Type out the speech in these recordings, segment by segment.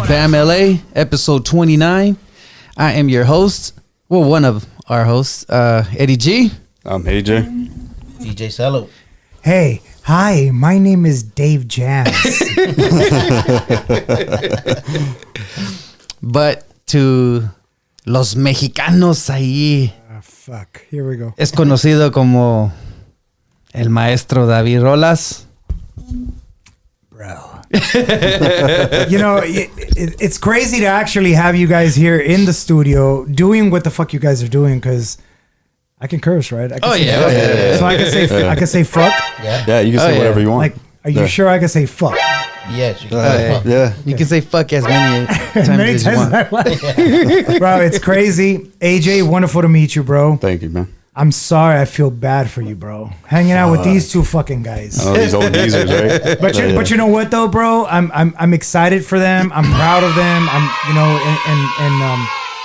BAM LA, episode 29. I am your host. Well, one of our hosts, Eddie G. I'm AJ. DJ Seloe. Hey, hi, my name is Dave Jazz. But to los mexicanos ahí, Fuck, here we go. es conocido como el maestro David Rolas. Bro. You know, it's crazy to actually have you guys here in the studio doing what the fuck you guys are doing, because I can curse, right? I can say fuck. So I can say fuck. Yeah, you can say whatever you want. Like, are you sure I can say fuck? Yes, you can. Fuck. Yeah. You can say fuck as many times as you want. Bro, it's crazy. AJ, wonderful to meet you, bro. Thank you, man. I'm sorry, I feel bad for you, bro. Hanging out with these two fucking guys. Oh, these old geezers, right? But you know what though, bro? I'm excited for them. I'm proud of them.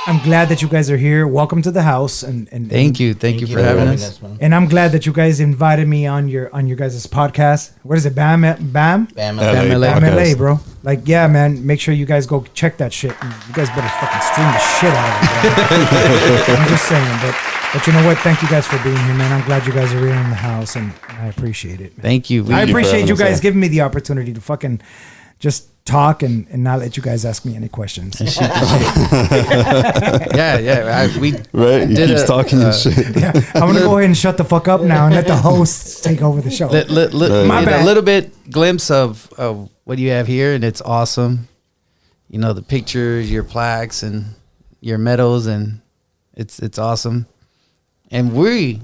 I'm glad that you guys are here. Welcome to the house. And Thank you for having us. And I'm glad that you guys invited me on your guys' podcast. What is it? Bam LA. LA, bro. Like, yeah, man. Make sure you guys go check that shit. And you guys better fucking stream the shit out of it, bro. I'm just saying, but you know what? Thank you guys for being here, man. I'm glad you guys are here in the house, and I appreciate it, man. Thank you. I appreciate you guys giving me the opportunity to fucking just talk and not let you guys ask me any questions. Yeah. We Right? He keeps talking and shit. Yeah, I'm gonna go ahead and shut the fuck up now and let the hosts take over the show. My bad. A little bit glimpse of what you have here, and it's awesome. You know, the pictures, your plaques, and your medals, and it's awesome. And we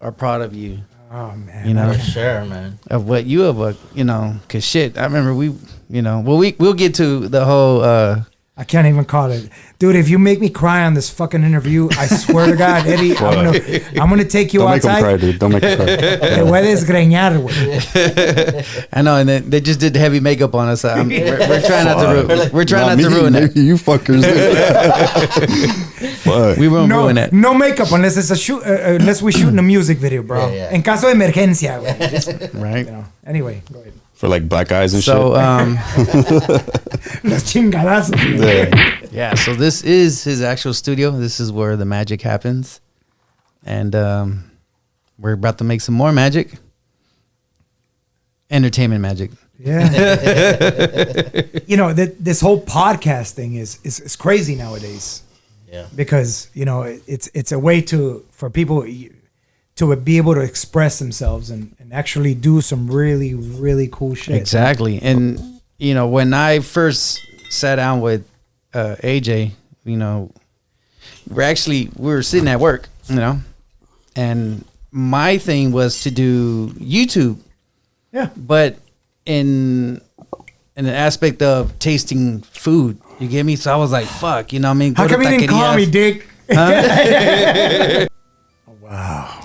are proud of you. Oh man, You know, For sure, man. of what you have, you know, cause shit. I remember we'll get to the whole. I can't even call it, dude. If you make me cry on this fucking interview, I swear to God, Eddie, I'm gonna take you Don't make him outside. cry, dude. Don't make him cry. Te voy a desgreñar, güey. I know, and they just did heavy makeup on us. We're trying not to ruin it. You fuckers. Fuck. We won't ruin it. No makeup unless it's a shoot. Unless we shooting a music video, bro. Yeah. En caso de emergencia, güey. Right. You know. Anyway, go ahead. For like black eyes and So Los chingadazos. shit. yeah, so this is his actual studio. This is where the magic happens. And we're about to make some more magic. Entertainment magic. Yeah. You know, this whole podcast thing is crazy nowadays. Yeah. Because, you know, it's a way for people to be able to express themselves and actually do some really, really cool shit. Exactly. And, you know, when I first sat down with AJ, you know, we were sitting at work, you know, and my thing was to do YouTube. Yeah. But in an aspect of tasting food, you get me? So I was like, fuck, you know what I mean? How come you didn't call me, Dick? Huh? Wow.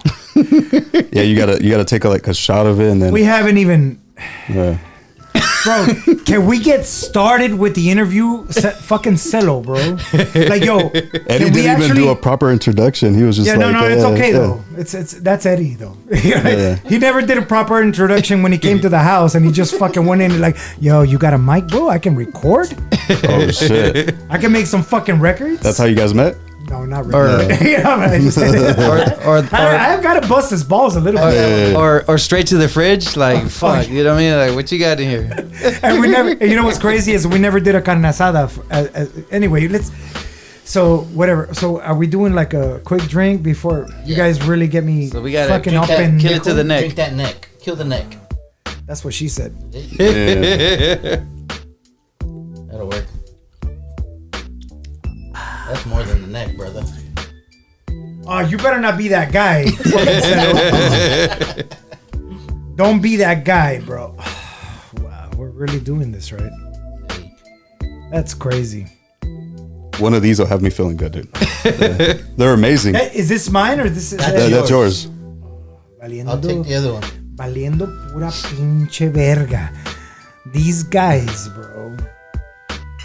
Yeah, you gotta take a shot of it and then. We haven't even... Yeah. Bro, can we get started with the interview? Fucking Seloe, bro. Like, yo, Eddie didn't even do a proper introduction. He was just yeah, like, no, it's okay yeah. though. That's Eddie though. Yeah. He never did a proper introduction when he came to the house, and he just fucking went in and like, yo, you got a mic, bro? I can record. Oh shit. I can make some fucking records. That's how you guys met? No, not really. Yeah, man, I just, I've got to bust his balls a little bit. Or straight to the fridge, like fuck, you know what I mean? Like, what you got in here? And we never, you know what's crazy is we never did a carne asada. Anyway, so whatever. So are we doing like a quick drink before you guys really get me So we gotta fucking up and kill it to the neck. Drink that neck. Kill the neck. That's what she said. Yeah. That'll work. That's more than the neck, brother. Oh, you better not be that guy. Don't be that guy, bro. Wow, we're really doing this, right? That's crazy. One of these will have me feeling good, dude. Yeah. They're amazing. Hey, is this mine or this is That's yours. I'll take the other one. Valiendo pura pinche verga. These guys, bro.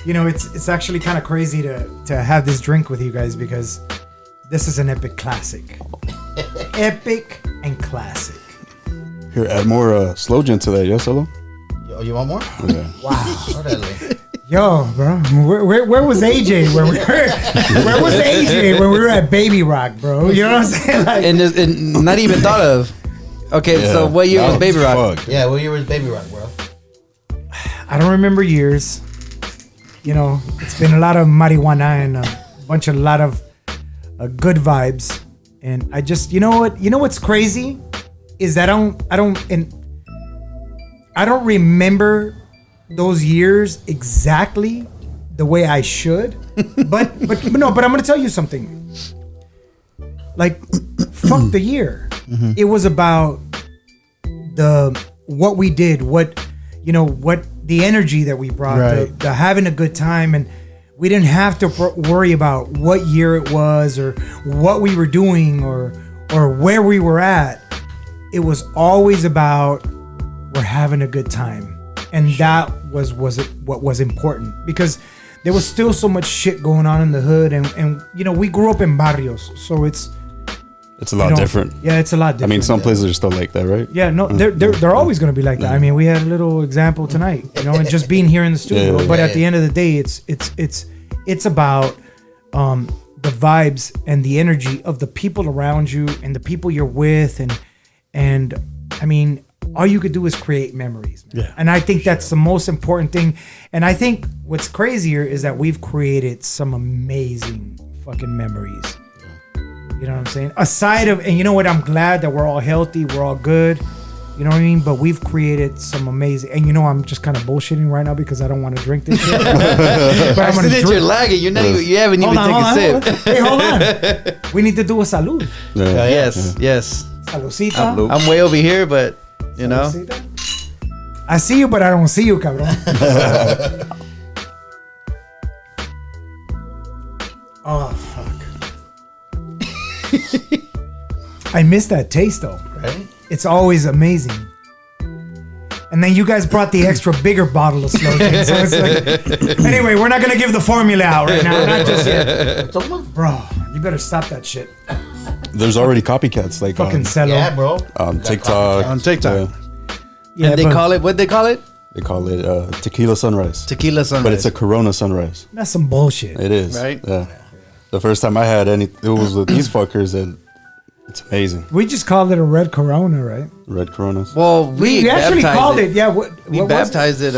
You know, it's actually kind of crazy to have this drink with you guys because this is an epic classic. Epic and classic. Here, add more slow gin to that, yes, hello? You want more? Yeah. Wow. Órale. Yo, bro, where was AJ when we were? Where was AJ when we were at Baby Rock, bro? You know what I'm saying? Like, and not even thought of. Okay, so what year was Baby Rock? Yeah, what year was Baby Rock, bro? I don't remember years. You know, it's been a lot of marijuana and a lot of good vibes. And I just, you know what's crazy is that I don't remember those years exactly the way I should. But I'm gonna tell you something. Like, fuck the year. Mm-hmm. It was about what we did, what the energy that we brought, right. the having a good time, and we didn't have to worry about what year it was or what we were doing or where we were at. It was always about we're having a good time, and that was what was important, because there was still so much shit going on in the hood, and we grew up in barrios, so it's a lot different. Yeah, it's a lot different. I mean, some places are still like that, right? Yeah, no, they're always going to be like that. I mean, we had a little example tonight, and just being here in the studio. But at the end of the day, it's about the vibes and the energy of the people around you and the people you're with, and I mean, all you could do is create memories. Man. Yeah. And I think that's the most important thing. And I think what's crazier is that we've created some amazing fucking memories. You know what I'm saying? Aside of, and you know what? I'm glad that we're all healthy, we're all good. You know what I mean? But we've created some amazing, and I'm just kind of bullshitting right now because I don't want to drink this shit. But I see that you're lagging. You haven't even taken a sip. Hey, hold on. We need to do a salud. Yeah. Yes. Saludcita. I'm way over here, but Saludcita? I see you, but I don't see you, cabrón. Oh, fuck. I miss that taste though. Right? It's always amazing. And then you guys brought the extra bigger bottle of Seloe. So it's like, anyway, we're not gonna give the formula out right now. Not just yet. Bro, you better stop that shit. There's already copycats like fucking Seloe. Yeah, bro. TikTok. On TikTok. Yeah, and they call it what they call it? They call it tequila sunrise. Tequila sunrise. But it's a Corona sunrise. That's some bullshit. It is. Right? Yeah. The first time I had it was with these fuckers, and it's amazing. We just called it a red Corona, right? Red Coronas. Well, we actually called it. Yeah, we baptized it.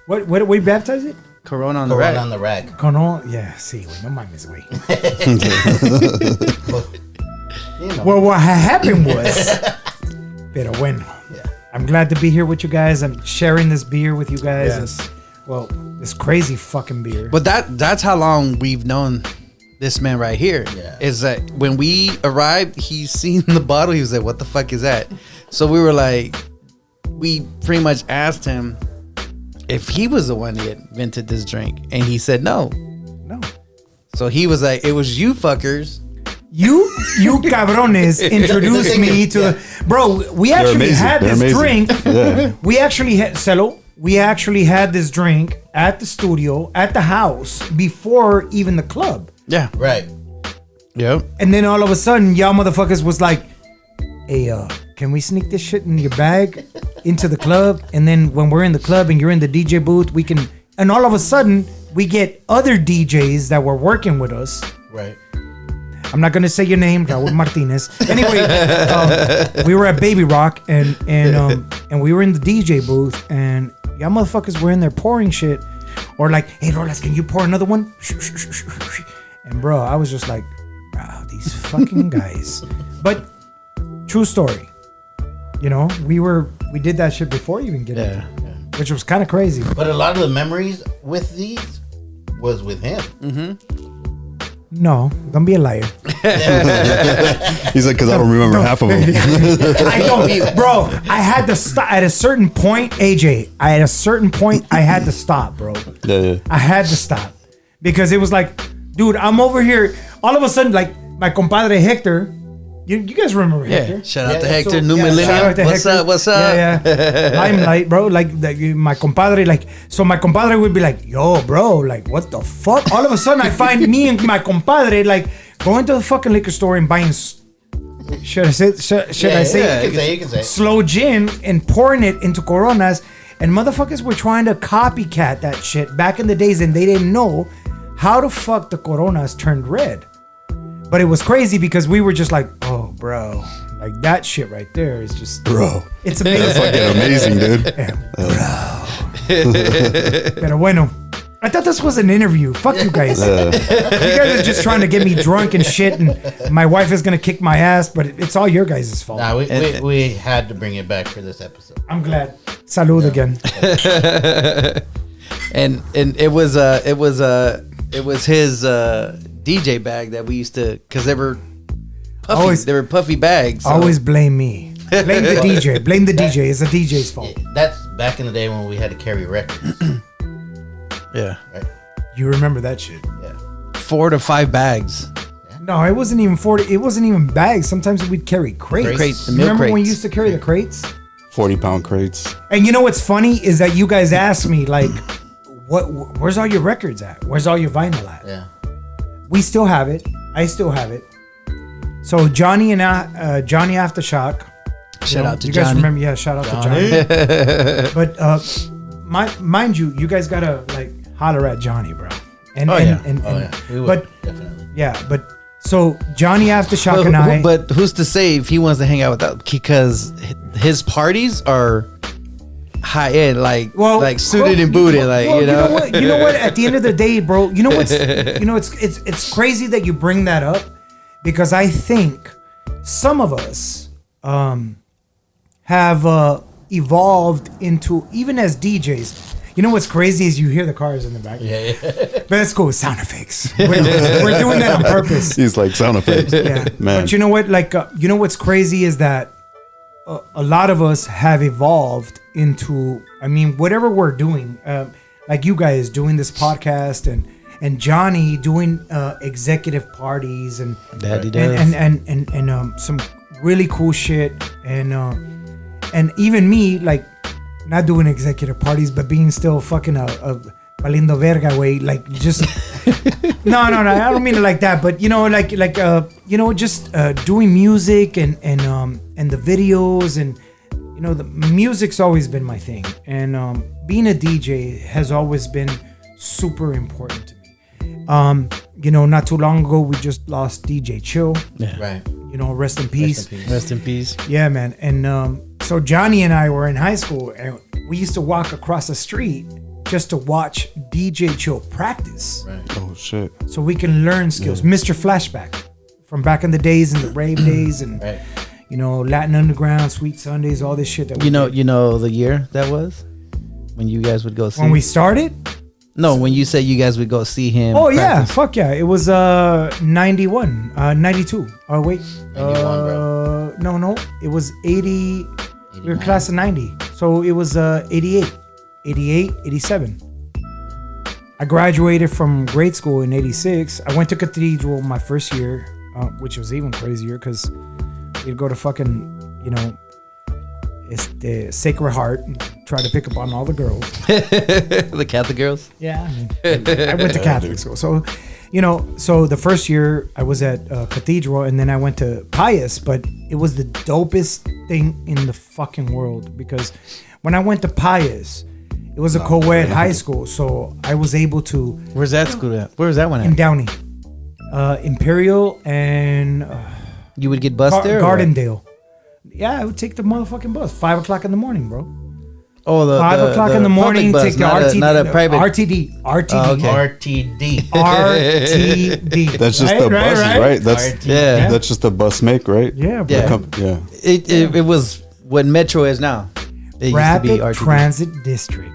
What did we baptize it? Corona on the rag. Corona on the rag. Corona, yeah. See, no mames, güey. Well, what happened was, pero bueno. Yeah. I'm glad to be here with you guys. I'm sharing this beer with you guys. Yes. And, this crazy fucking beer. But that's how long we've known this man right here. Yeah. Is that when we arrived, he seen the bottle. He was like, "What the fuck is that?" So we were like, we pretty much asked him if he was the one that invented this drink, and he said no. So he was like, "It was you fuckers. You cabrones introduced me to bro. We actually had this drink. Yeah. We actually had Seloe. We actually had this drink at the studio, at the house, before even the club. Yeah. Right. Yep. And then all of a sudden, y'all motherfuckers was like, "Hey, can we sneak this shit in your bag into the club? And then when we're in the club and you're in the DJ booth, we can." And all of a sudden, we get other DJs that were working with us. Right. I'm not gonna say your name, Raul Martinez. Anyway, we were at Baby Rock and we were in the DJ booth, and y'all motherfuckers were in there pouring shit, or like, "Hey Rolas, can you pour another one?" And bro, I was just like, wow, these fucking guys. But true story, we did that shit before you even get it, which was kind of crazy. But a lot of the memories with these was with him. Mm-hmm. No, don't be a liar. He's like, because I don't remember half of them. I don't, bro. I had to stop at a certain point, AJ. At a certain point, I had to stop, bro. Yeah. I had to stop because it was like, dude, I'm over here. All of a sudden, like my compadre Hector. You guys remember Hector? Shout out to Hector, New Millennium. What's up? Yeah. Limelight, bro. Like my compadre, so my compadre would be like, "Yo, bro, like what the fuck?" All of a sudden, I find me and my compadre going to the fucking liquor store and buying. Should I say? You can say. Slow gin and pouring it into Coronas, And motherfuckers were trying to copycat that shit back in the days, and they didn't know how the fuck the Coronas turned red. But it was crazy because we were just like, oh, bro, like that shit right there is just, Bro. it's That's amazing. fucking amazing, dude. Pero bueno, I thought this was an interview. Fuck you guys. You guys are just trying to get me drunk and shit, and my wife is gonna kick my ass, but it's all your guys' fault. Nah, we had to bring it back for this episode. I'm glad. Salud again. And it was his DJ bag that we used to, because they were puffy bags. So. Always blame me. Blame the DJ. Blame the DJ. It's the DJ's fault. That's back in the day when we had to carry records. Yeah. Right? You remember that shit? Yeah. 4 to 5 bags. No, it wasn't even 40. It wasn't even bags. Sometimes we'd carry crates. The milk Remember when we crates. used to carry the crates? 40-pound crates. And you know what's funny is that you guys asked me like, where's all your records at? Where's all your vinyl at? Yeah. We still have it. I still have it. So Johnny and Johnny Aftershock. Shout out to you guys Johnny. remember? Yeah, shout out to Johnny. But mind you, you guys gotta like holler at Johnny, bro. And, Oh, and, yeah. and, Oh, and- yeah. We would, but definitely. yeah, but so Johnny Aftershock and I. But who's to say if he wants to hang out with that? Because his parties are high end, like suited and booted, like well, you know. You know what? At the end of the day, bro, you know what's it's crazy that you bring that up because I think some of us have evolved into, even as DJs. You know what's crazy is you hear the cars in the back. Yeah. But that's cool. Sound effects. We're doing that on purpose. He's like sound effects. Yeah. Man. But you know what? Like, you know what's crazy is that a lot of us have evolved into, I mean, whatever we're doing, like you guys doing this podcast and Johnny doing executive parties and That he does. and some really cool shit and even me like not doing executive parties but being still fucking a valiendo verga way, like just no I don't mean it like that, but you know like you know, just doing music and the videos, and you know the music's always been my thing, and being a DJ has always been super important to me. You know, not too long ago we just lost DJ Chill. Yeah. Right. You know, rest in peace. Rest in peace. Yeah, man. And so Johnny and I were in high school, and we used to walk across the street just to watch DJ Chill practice, Right. Oh shit. so we can learn skills. Mr. Flashback from back in the days, in the rave days, and Right. you know, Latin Underground, Sweet Sundays, all this shit that You did. know the year that was when you guys would go see. When we started. No, when you said you guys would go see him. Oh yeah, practice. fuck yeah! It was 91, 92. Oh wait, 91, bro. No, it was 80. We were class of 90, so it was 88, 87. I graduated from grade school in 86. I went to Cathedral my first year, which was even crazier because we'd go to fucking, you know, it's the Sacred Heart and try to pick up on all the girls. The Catholic girls. Yeah, I mean, I went to Catholic school, so you know. So the first year I was at Cathedral, and then I went to Pius, but it was the dopest thing in the fucking world because when I went to Pius, it was a co-ed high school, so I was able to Where's that school at? Where's that one in at? Downey, Imperial and You would get bused there? or what? Gardendale. Yeah, I would take the motherfucking bus 5 o'clock in the morning, bro. Oh, the 5 o'clock in the morning, public bus, take the not RTD. not a private. RTD. Oh, okay. RTD. RTD. That's just the buses, right? That's RTD. Yeah. that's just the bus make, right? Yeah, bro. Yeah. Yeah. It was what Metro is now. It Rapid used to be RTD. Transit District.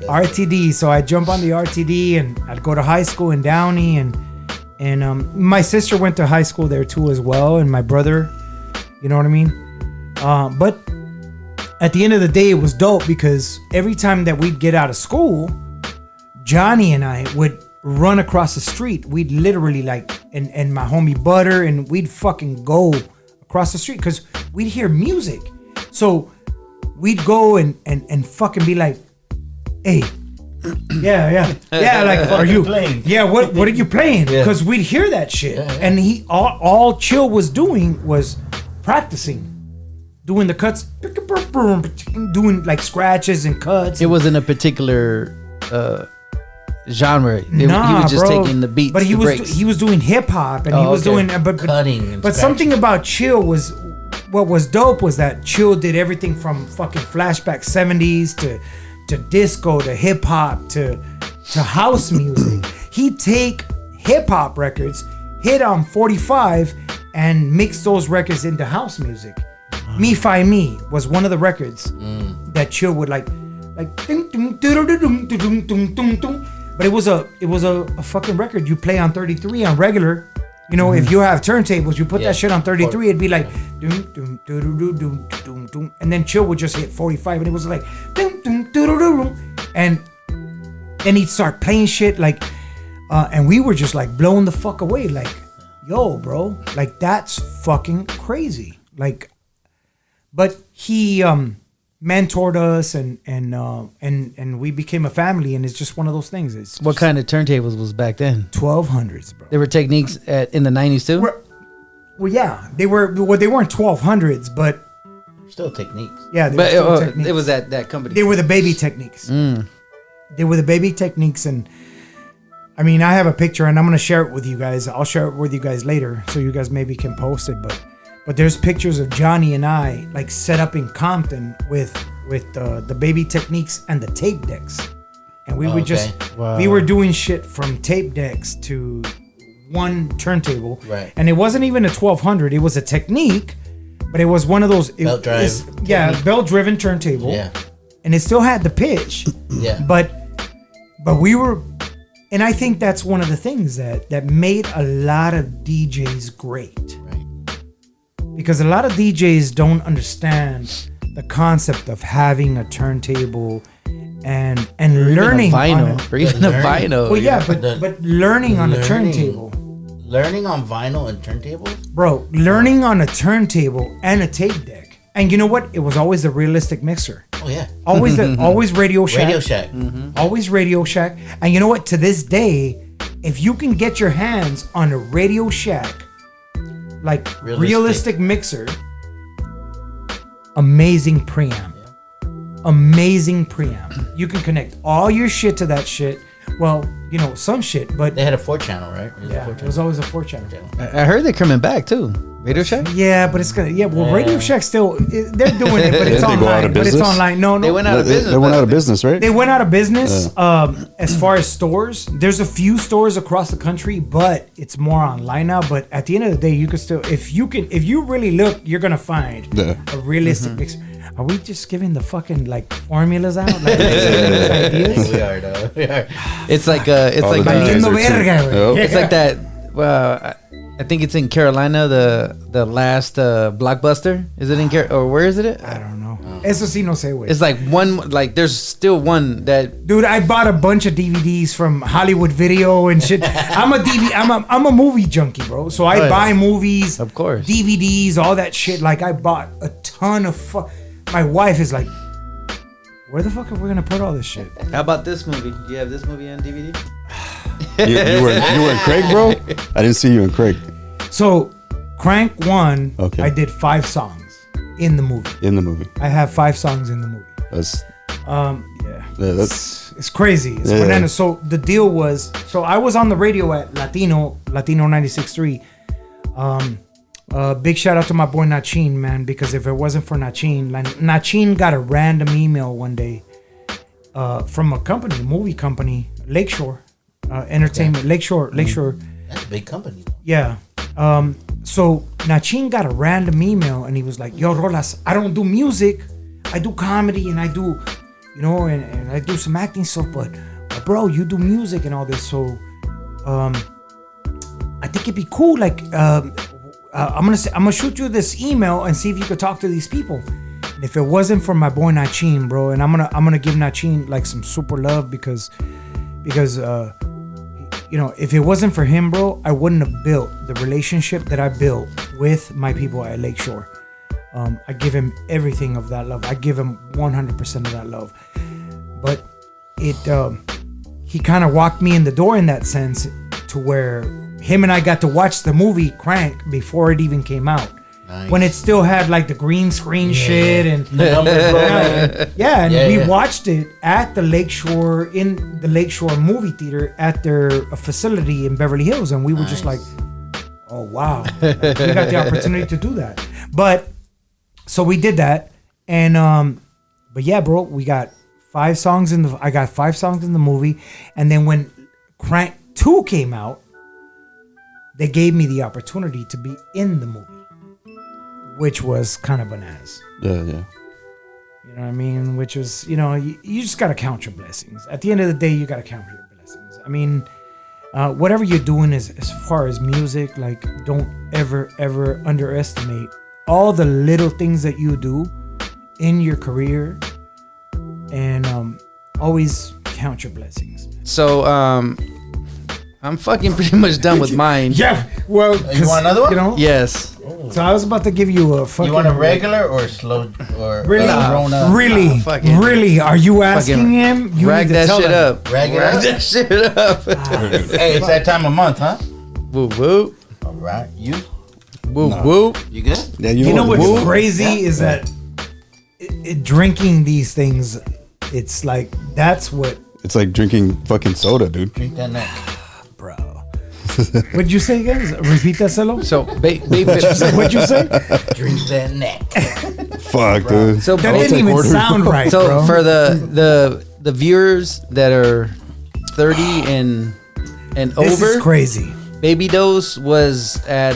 RTD. So I'd jump on the RTD and I'd go to high school in Downey, and my sister went to high school there too as well, and my brother, you know what I mean? But at the end of the day, it was dope because every time that we'd get out of school, Johnny and I would run across the street. We'd literally and my homie Butter, and we'd fucking go across the street because we'd hear music. So we'd go and fucking be like, hey, yeah, like, are you playing? Yeah, what are you playing? Yeah. Because we'd hear that shit. And he all Chill was doing was practicing. doing the cuts, doing like scratches and cuts. It wasn't a particular genre. He was just taking the beats. But he breaks. was doing hip hop, and he was doing but cutting. And but something about Chill was what was dope was that Chill did everything from fucking flashback 70s to disco to hip hop to house music. He'd take hip hop records, hit on 45, and mix those records into house music. Me Fi Me was one of the records that Chill would like ding, ding, doo, doo, doo, doo, doo, doo, doo, doo. But it was a fucking record you play on 33 on regular. You know, if you have turntables, you put that shit on 33, it'd be like doom doom doo doo doo doom doom doom, and then Chill would just hit 45, and it was like doom doom doo doo doo, and then he'd start playing shit like, and we were just like blown the fuck away, like, yo, bro, like that's fucking crazy, like. But he mentored us, and we became a family, and it's just one of those things. It's what kind of turntables was back then? 1200s, bro. There were Techniques in the 90s too. Well, yeah, they were. Well, they weren't 1200s, but still Techniques. Yeah, they were still Techniques. It was that company. They were the Baby Techniques. They were the Baby Techniques, and I mean, I have a picture, and I'm gonna share it with you guys. I'll share it with you guys later, so you guys maybe can post it, But there's pictures of Johnny and I like set up in Compton with the Baby Techniques and the tape decks, and we would just we were doing shit from tape decks to one turntable, right? And it wasn't even a 1200; it was a Technique, but it was one of those belt driven turntable, and it still had the pitch, but we were. And I think that's one of the things that made a lot of DJs great. Because a lot of DJs don't understand the concept of having a turntable and learning vinyl, or even a vinyl. Well, yeah, but learning on a turntable. Learning on vinyl and turntables? Bro, learning on a turntable and a tape deck. And you know what? It was always the realistic mixer. Oh yeah. Always Radio Shack. Radio Shack. Mm-hmm. Always Radio Shack. And you know what? To this day, if you can get your hands on a Radio Shack like realistic mixer, amazing preamp. Amazing preamp. You can connect all your shit to that shit. Well, you know, some shit, but they had a 4-channel, right? It was always a 4-channel. I heard they're coming back too. Radio Shack? Yeah, but it's gonna. Radio Shack still. They're doing it, but it's online. But it's online. No, they went out of business. They went out of business, right? They went out of business. As far as stores, there's a few stores across the country, but it's more online now. But at the end of the day, you can still, if you really look, you're gonna find a realistic mixer. Are we just giving the fucking like formulas out? Like, ideas? We are, though. We are. It's like it's like that. Well, I think it's in Carolina. The last Blockbuster. Is it in or where is it? I don't know. Eso sí no sé, güey. It's like one. Like there's still one that. Dude, I bought a bunch of DVDs from Hollywood Video and shit. I'm a movie junkie, bro. So I buy movies, of course, DVDs, all that shit. Like I bought a ton of. My wife is like, where the fuck are we gonna put all this shit? How about this movie? Do you have this movie on DVD? you were in Craig, bro? I didn't see you in Craig. So, Crank 1, I did 5 songs in the movie. I have 5 songs in the movie. That's it's crazy. It's bananas. So the deal was, I was on the radio at Latino 96.3. Big shout out to my boy Nachin, man, because if it wasn't for Nachin got a random email one day from a movie company, Lakeshore Entertainment, Lakeshore. That's a big company. Yeah. So Nachin got a random email and he was like, "Yo, Rolas, I don't do music. I do comedy and I do, you know, and I do some acting stuff, but bro, you do music and all this. So I think it'd be cool. Like, I'm gonna shoot you this email and see if you could talk to these people." And if it wasn't for my boy Nachin, bro, and I'm gonna give Nachin like some super love because you know, if it wasn't for him, bro, I wouldn't have built the relationship that I built with my people at Lakeshore. I give him everything of that love. I give him 100% of that love. But he kind of walked me in the door in that sense, to where him and I got to watch the movie Crank before it even came out. when it still had like the green screen shit and The numbers rolling. yeah, and Yeah, we yeah. watched it at the Lakeshore in the Lakeshore movie theater at their facility in Beverly Hills, and we were just like, "Oh wow, like, we got the opportunity to do that." But so we did that, and but yeah, bro, we got 5 songs in the. I got 5 songs in the movie, and then when Crank 2 came out, they gave me the opportunity to be in the movie, which was kind of bananas. Yeah. You know what I mean? Which is, you know, you just got to count your blessings. At the end of the day, you got to count your blessings. I mean, whatever you're doing is, as far as music, like, don't ever underestimate all the little things that you do in your career, and always count your blessings. So, I'm fucking pretty much done with mine. Yeah, well, You want another one? You know, Yes. so I was about to give you a fucking. You want a regular or slow or Really? Rona? Really? fucking- Really? Are you asking him? You Rag need to that tell shit them. up. Rag it Rag up? that shit up. Hey, it's that time of month, huh? Woo woo. All right, you Woo woo. you good? Yeah, You know what's what? crazy is that drinking these things, it's like that's what, It's like drinking fucking soda, dude. Drink that neck. bro. What'd you say again? Repeat that, Seloe. So, baby. What'd you say? Drink that neck. Fuck, dude. So, That I'll didn't take even orders. sound right, So bro. for the viewers that are 30 and This over, is crazy. Baby Dose was at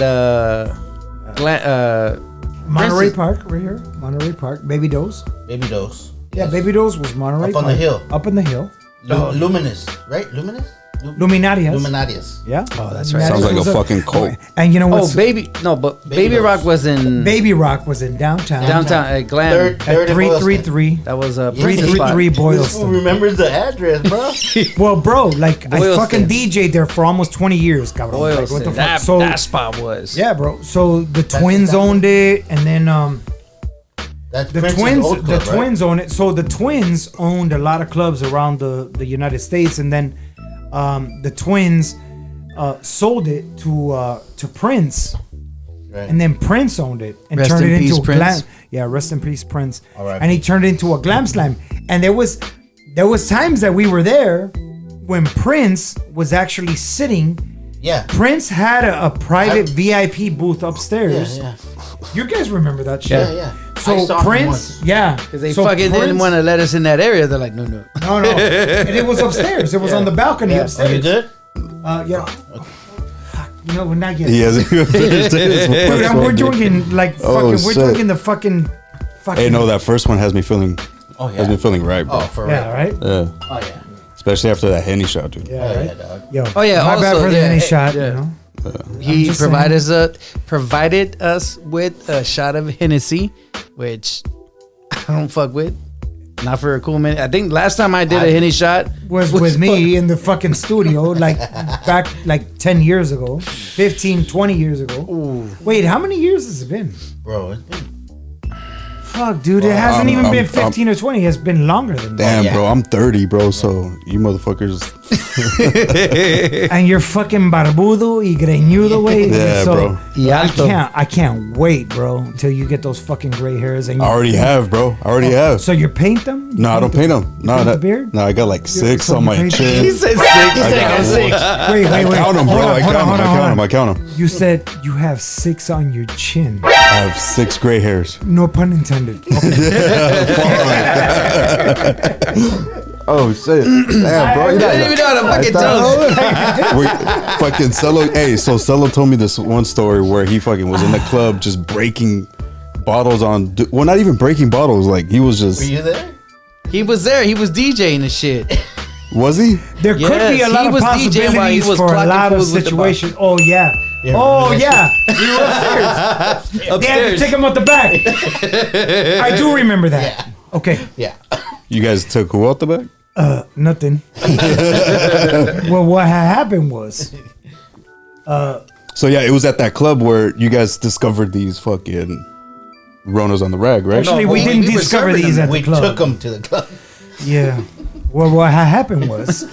Monterey Princess- Park, right here. Monterey Park. Baby Dose. Baby dose. Yeah, Baby Dose was Monterey Up on Park. the hill. Up on the hill. Luminous, right? Luminous? Luminarias. Luminarias. Yeah. Oh, that's right. Sounds like was a fucking cult. And you know what? Oh, Baby Dose. Rock was in Baby Rock was in downtown. downtown at Glam. Third At and 333. That was a Yeah. Princess spot. 333 Who Boylston. remembers the address, bro? Well, bro, like I Boylston. fucking DJ'd there for almost 20 years, cabrón. Like, what the fuck? That, So that spot was. yeah, bro. So the twins owned it, and then That's the Prince's twins, old club, the right? twins own it. So the twins owned a lot of clubs around the United States, and then the twins sold it to Prince, Right. and then Prince owned it and Rest turned in it peace, into a Prince. glam. Yeah, rest in peace, Prince. R.I.P. And he turned it into a glam slam. And there was times that we were there when Prince was actually sitting. Yeah. Prince had a private VIP booth upstairs. Yeah. You guys remember that shit? Yeah, yeah. I So saw him Prince, once. yeah, Because they so fucking didn't want to let us in that area. They're like, no. No, and it was upstairs. It was on the balcony Yeah. upstairs. Are you good? Yeah. Fuck, no, we're not yet. He hasn't even finished it. Dude, we're drinking like Oh, fucking. We're shit. drinking the fucking. Hey, no, that first one has me feeling Oh, has me yeah. feeling right, bro. Oh, for real. Yeah, right. Yeah, Oh, yeah. especially after that Henny shot, dude. Yeah, Oh, right. yeah, dog. Yo. Oh, yeah, My bad also, for the yeah, any hey, shot. yeah. You know. He just provided us with a shot of Hennessy, which I don't fuck with. Not for a cool minute. I think last time I did a Henny shot Was with me in the fucking studio like back like 10 years ago, 15, 20 years ago. Wait, how many years has it been? Bro, it's been Fuck, dude, it hasn't even been 15 or 20. It's been longer than that. Damn, yeah. bro, I'm 30, bro. So you motherfuckers, And you're fucking barbudo y greñudo, way. Yeah, so bro. Y alto. I can't wait, bro, until you get those fucking gray hairs. And I already have, bro. I already have. So you paint them? No, I don't paint them. No, paint the that, beard? no, I got like 6 so on you my paint- chin. He said 6. I got 6. Wait. I count them, bro. I count them. You said you have 6 on your chin. I have 6 gray hairs. No pun intended. Oh shit! Damn, bro. I didn't even know how to fucking tell. Fucking Seloe. Hey, so Seloe told me this one story where he fucking was in the club just breaking bottles on. Well, not even breaking bottles. Like he was Were just. you there? He was there. He was DJing and shit. Was he? There could be Yes, a lot he of was DJing while he possibilities was for a clocking lot of food with the situations. Oh yeah. Yeah, Oh remember yeah. We were upstairs. They had to Upstairs. take him out the back. I do remember that. Yeah. Okay. Yeah. You guys took who out the back? Nothing. Well, what had happened was So yeah, it was at that club where you guys discovered these fucking Ronas on the rag, right? actually No, we didn't we were discover serving these them. at the We club. took him to the club. Yeah. Well, what had happened was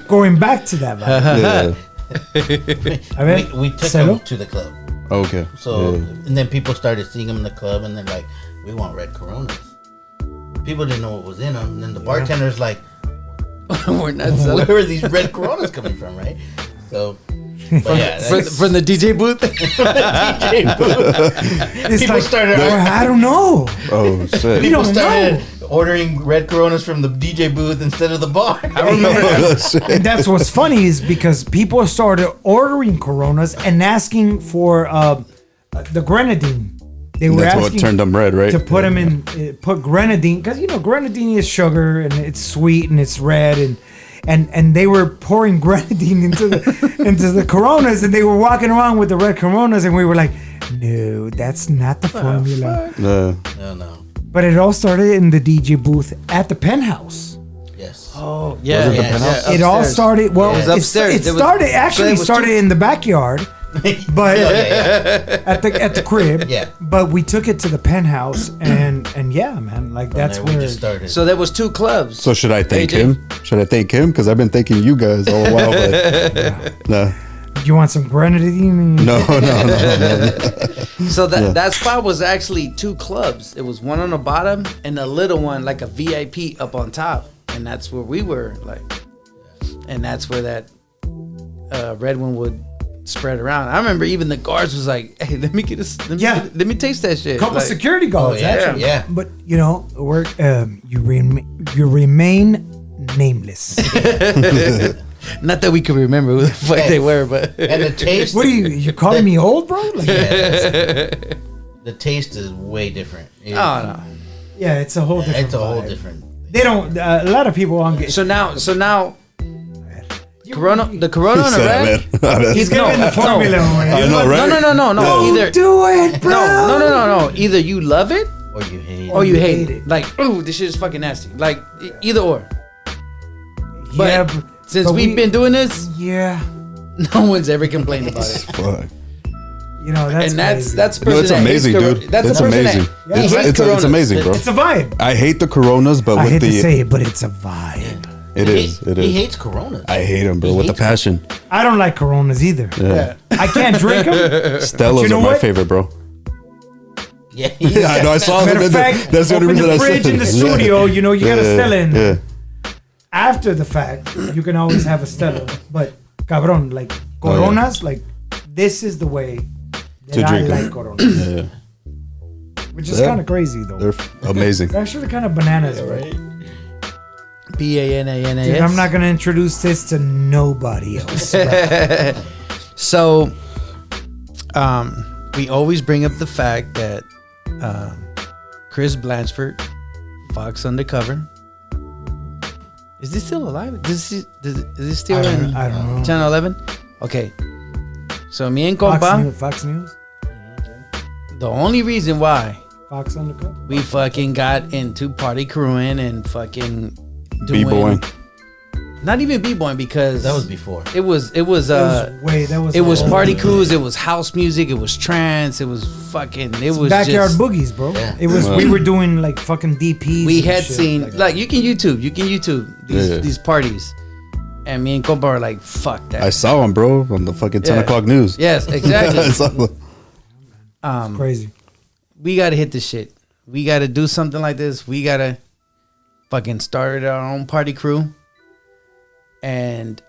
going back to that. Yeah. A ver, We took Celo? him to the club. Okay. So, Yeah. and then people started seeing them in the club, and they're like, "We want red Coronas." People didn't know what was in them, and then the bartender's like, We're not selling. "Where are these red Coronas coming from?" Right? So, but yeah, From the DJ booth. It's people like, started. I don't know. Oh shit. People don't started ordering red Coronas from the DJ booth instead of the bar. And that's what's funny is because people started ordering Coronas and asking for the grenadine. They were That's asking what turned them red, right? to put them in, put grenadine because grenadine is sugar and it's sweet and it's red and they were pouring grenadine into the Coronas and they were walking around with the red Coronas and we were like, no, that's not the formula. No. No. But it all started in the DJ booth at the Penthouse. Yes. Oh yeah, Was it the penthouse? It all started. Well, It was upstairs. It There was- started so it was started in the backyard, but at the crib. Yeah. But we took it to the Penthouse, and yeah, man, like that's And then we where. just started. So there was 2 clubs. So should I thank AJ? him? Should I thank him? Because I've been thanking you guys all a while. But no. You want some grenadine? No. So that spot was actually 2 clubs. It was one on the bottom and a little one, like a VIP, up on top, and that's where we were, like, and that's where that red one would spread around. I remember even the guards was like, "Hey, let me get this. Let me taste that shit." Couple Like, security guards, yeah, actually. yeah. But we're you remain nameless. Not that we could remember who the fuck they were, but And the taste. What are you calling me old, bro? Like, The taste is way different. oh no. yeah, it's a whole different. It's a whole vibe. different. They don't. A lot of people on get. So now, Corona, the Corona on the red. He's giving the formula away. I know, right? No. Either Do it, bro. no. Either you love it Or you hate it. or you hate hate it. it. Like, ooh, this shit is fucking nasty. Like, either or. But Yeah, since but we've been doing this, Yeah, no one's ever complained about it. Fuck. that's And crazy. that's a No, person it's that hates amazing, Corona. dude. That's It's a person amazing. that he It's, hates it's Coronas. amazing, bro. It's a vibe. I hate the Coronas, but I with hate the to say it, but it's a vibe. it is. It He is. hates Coronas. I hate them, bro, He with the hates passion. I don't like Coronas either. Yeah. I can't drink them. Stella's know are my what? favorite, bro. Yeah. Yeah, I know. I saw them. Matter of fact, That's the only open reason the I said fridge in the it. studio. You know, you got a Stella in there. Yeah. After the fact, you can always have a Stella. But, cabron, like, Coronas, like, this is the way that To I drink 'em. like Coronas. Yeah. Which is Yeah. kind of crazy, though. They're amazing. They're actually kind of bananas, right? BANANAS. Dude, I'm not going to introduce this to nobody else. bro. So, we always bring up the fact that Chris Blanchford, Fox Undercover, is this still alive? Is this still in I don't know. Channel 11? Okay. So me and Fox compa, News, Fox News? the only reason why Fox Undercover? we fucking got into party crewing and fucking doing B-boying. not even b-boying because That was before. it was That was party crews, it was house music, it was trance, it was fucking, it was backyard just, boogies, bro. Yeah. It was. We were doing like fucking DPs. we and had shit seen that. like you can YouTube Yeah. these parties, and me and compa were like, fuck that. I saw him, bro, on the fucking 10 Yeah. o'clock news. Yes, I exactly. saw them. crazy. We gotta hit this shit. We gotta do something like this. We gotta fucking start our own party crew. And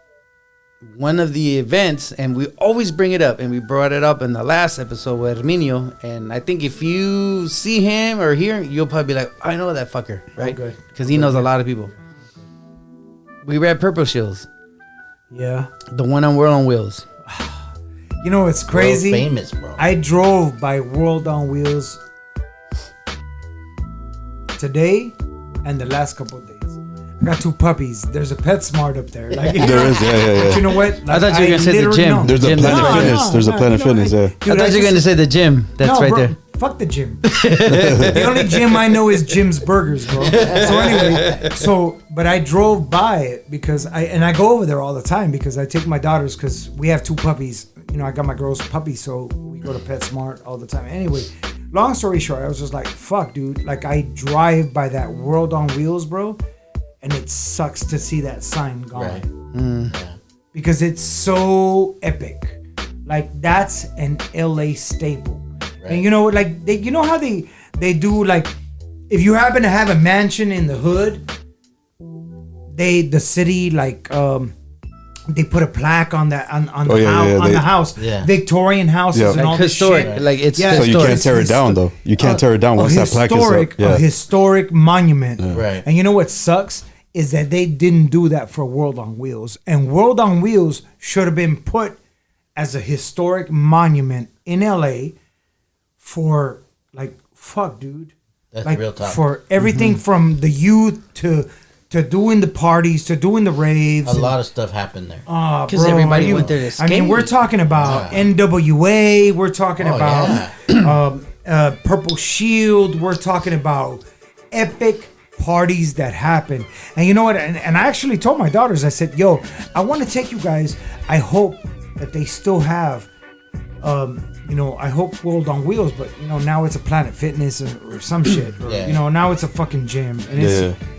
one of the events, and we always bring it up, and we brought it up in the last episode with Herminio, and I think if you see him or hear him, you'll probably be like, I know that fucker, right? Okay. Because he knows a lot of people. We were at Purple Shields, Yeah. the one on World on Wheels. You know it's crazy. World famous, bro. I drove by World on Wheels today and the last couple of days. I got 2 puppies. There's a PetSmart up there. Like, There is, yeah. But you know what? I thought you were gonna say the literally gym. know. There's a Gym. Planet No, Fitness. There's a Planet Fitness, yeah. I thought you were going to say the gym that's right bro, there. Fuck the gym. The only gym I know is Jim's Burgers, bro. So anyway, but I drove by it because I go over there all the time because I take my daughters because we have 2 puppies. You know, I got my girls puppies, so we go to PetSmart all the time. Anyway, long story short, I was just like, fuck, dude. Like, I drive by that World on Wheels, bro, and it sucks to see that sign gone. Right. Mm. Yeah. Because it's so epic. Like that's an LA staple. Right. And you know, like you know how they do, like, if you happen to have a mansion in the hood, the city, like they put a plaque on the house, Yeah. Victorian houses Yeah. and Like all this historic, shit. like it's Yeah. So you historic. can't tear it down though. You can't tear it down once that plaque is up. A historic monument. Right. And you know what sucks is that they didn't do that for World on Wheels. And World on Wheels should have been put as a historic monument in LA for, like, fuck, dude. That's Like, real talk. for everything from the youth to doing the parties to doing the raves. A lot of stuff happened there. Because everybody went there to I mean, we're skate. talking about Yeah. NWA. We're talking Oh, about Purple Shield. We're talking about epic parties that happen. And you know what? And I actually told my daughters, I said, yo, I want to take you guys. I hope that they still have, you know, I hope World on Wheels, but, you know, now it's a Planet Fitness or some shit. Or, Yeah. you know, now it's a fucking gym. And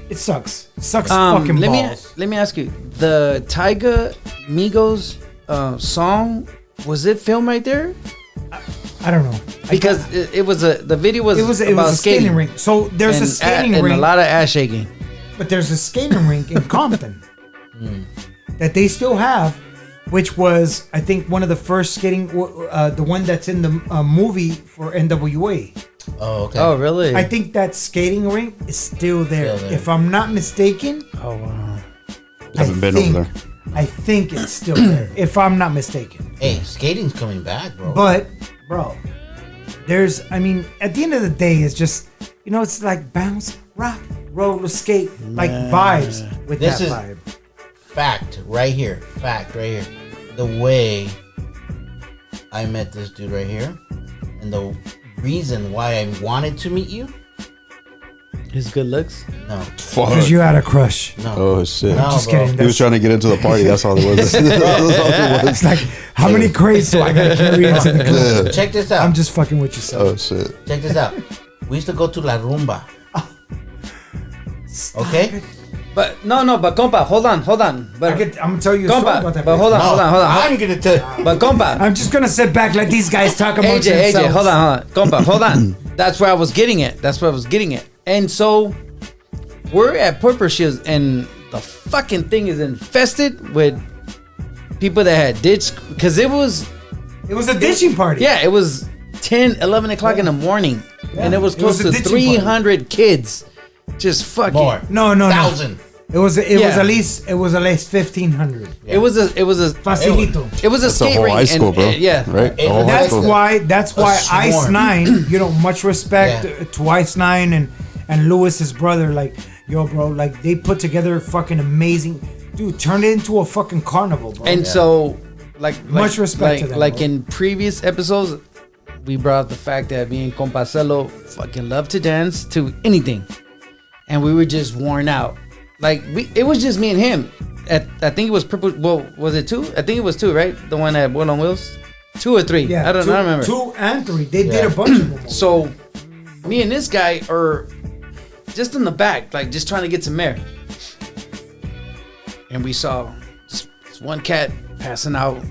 it sucks. It sucks fucking let balls. me ask you, the Tyga Migos song, was it filmed right there? I don't know. Because it was the video was It was about a skating rink. So there's a skating and rink. a lot of ass shaking. But there's a skating rink in Compton that they still have, which was, I think, one of the first skating, the one that's in the movie for NWA. Oh, okay. Oh, really? I think that skating rink is still there. Still there. If I'm not mistaken, Oh wow. Haven't been over there. I think it's still there. If I'm not mistaken. Hey, skating's coming back, bro. But, bro, I mean, at the end of the day, it's just, you know, it's like bounce, rock, roller skate, like vibes with This that is- vibe. Fact right here. The way I met this dude right here, and the reason why I wanted to meet you. His good looks. No, Fuck. Because you had a crush. no. Oh shit. No, Just bro. kidding. He was trying to get into the party. That's all it was. That's all it was. It's like, how many crates do I gotta carry into the club? Check this out. I'm just fucking with you, son. Oh shit. Check this out. We used to go to La Rumba. Okay? But but compa, hold on. But I'm gonna tell you a story compa, about that. but hold on, No, hold on. I'm gonna tell you. But compa, I'm just gonna sit back, let these guys talk amongst AJ, themselves. hold on, compa, hold on. That's where I was getting it. And so we're at Purple Shields, and the fucking thing is infested with people that had ditched, because it was It was a ditching party. it was 10, 11 o'clock in the morning, and it was It was close a to ditching party. 300 kids, just fucking. More. No. 1,000. It was Yeah. at least 1,500. It was a Facilito. it was a That's the skate whole rink, high school, and, bro. yeah. Right? The And whole high That's school. why Ice swarm. 9, you know, much respect Yeah. to Ice 9 and Lewis, his brother. Like, yo, bro, like they put together fucking amazing, dude. Turned it into a fucking carnival, bro. And so, Much respect to them, Like bro. in previous episodes, we brought up the fact that me and compa Seloe fucking love to dance to anything, and we were just worn out. Like it was just me and him. I think it was purple. Well, was it 2? I think it was 2, right? The one at World on Wheels, 2 or 3. yeah, I don't remember. 2 and 3. They did Yeah. a bunch of them. So, me and this guy are just in the back, like just trying to get some air. And we saw just this one cat passing out.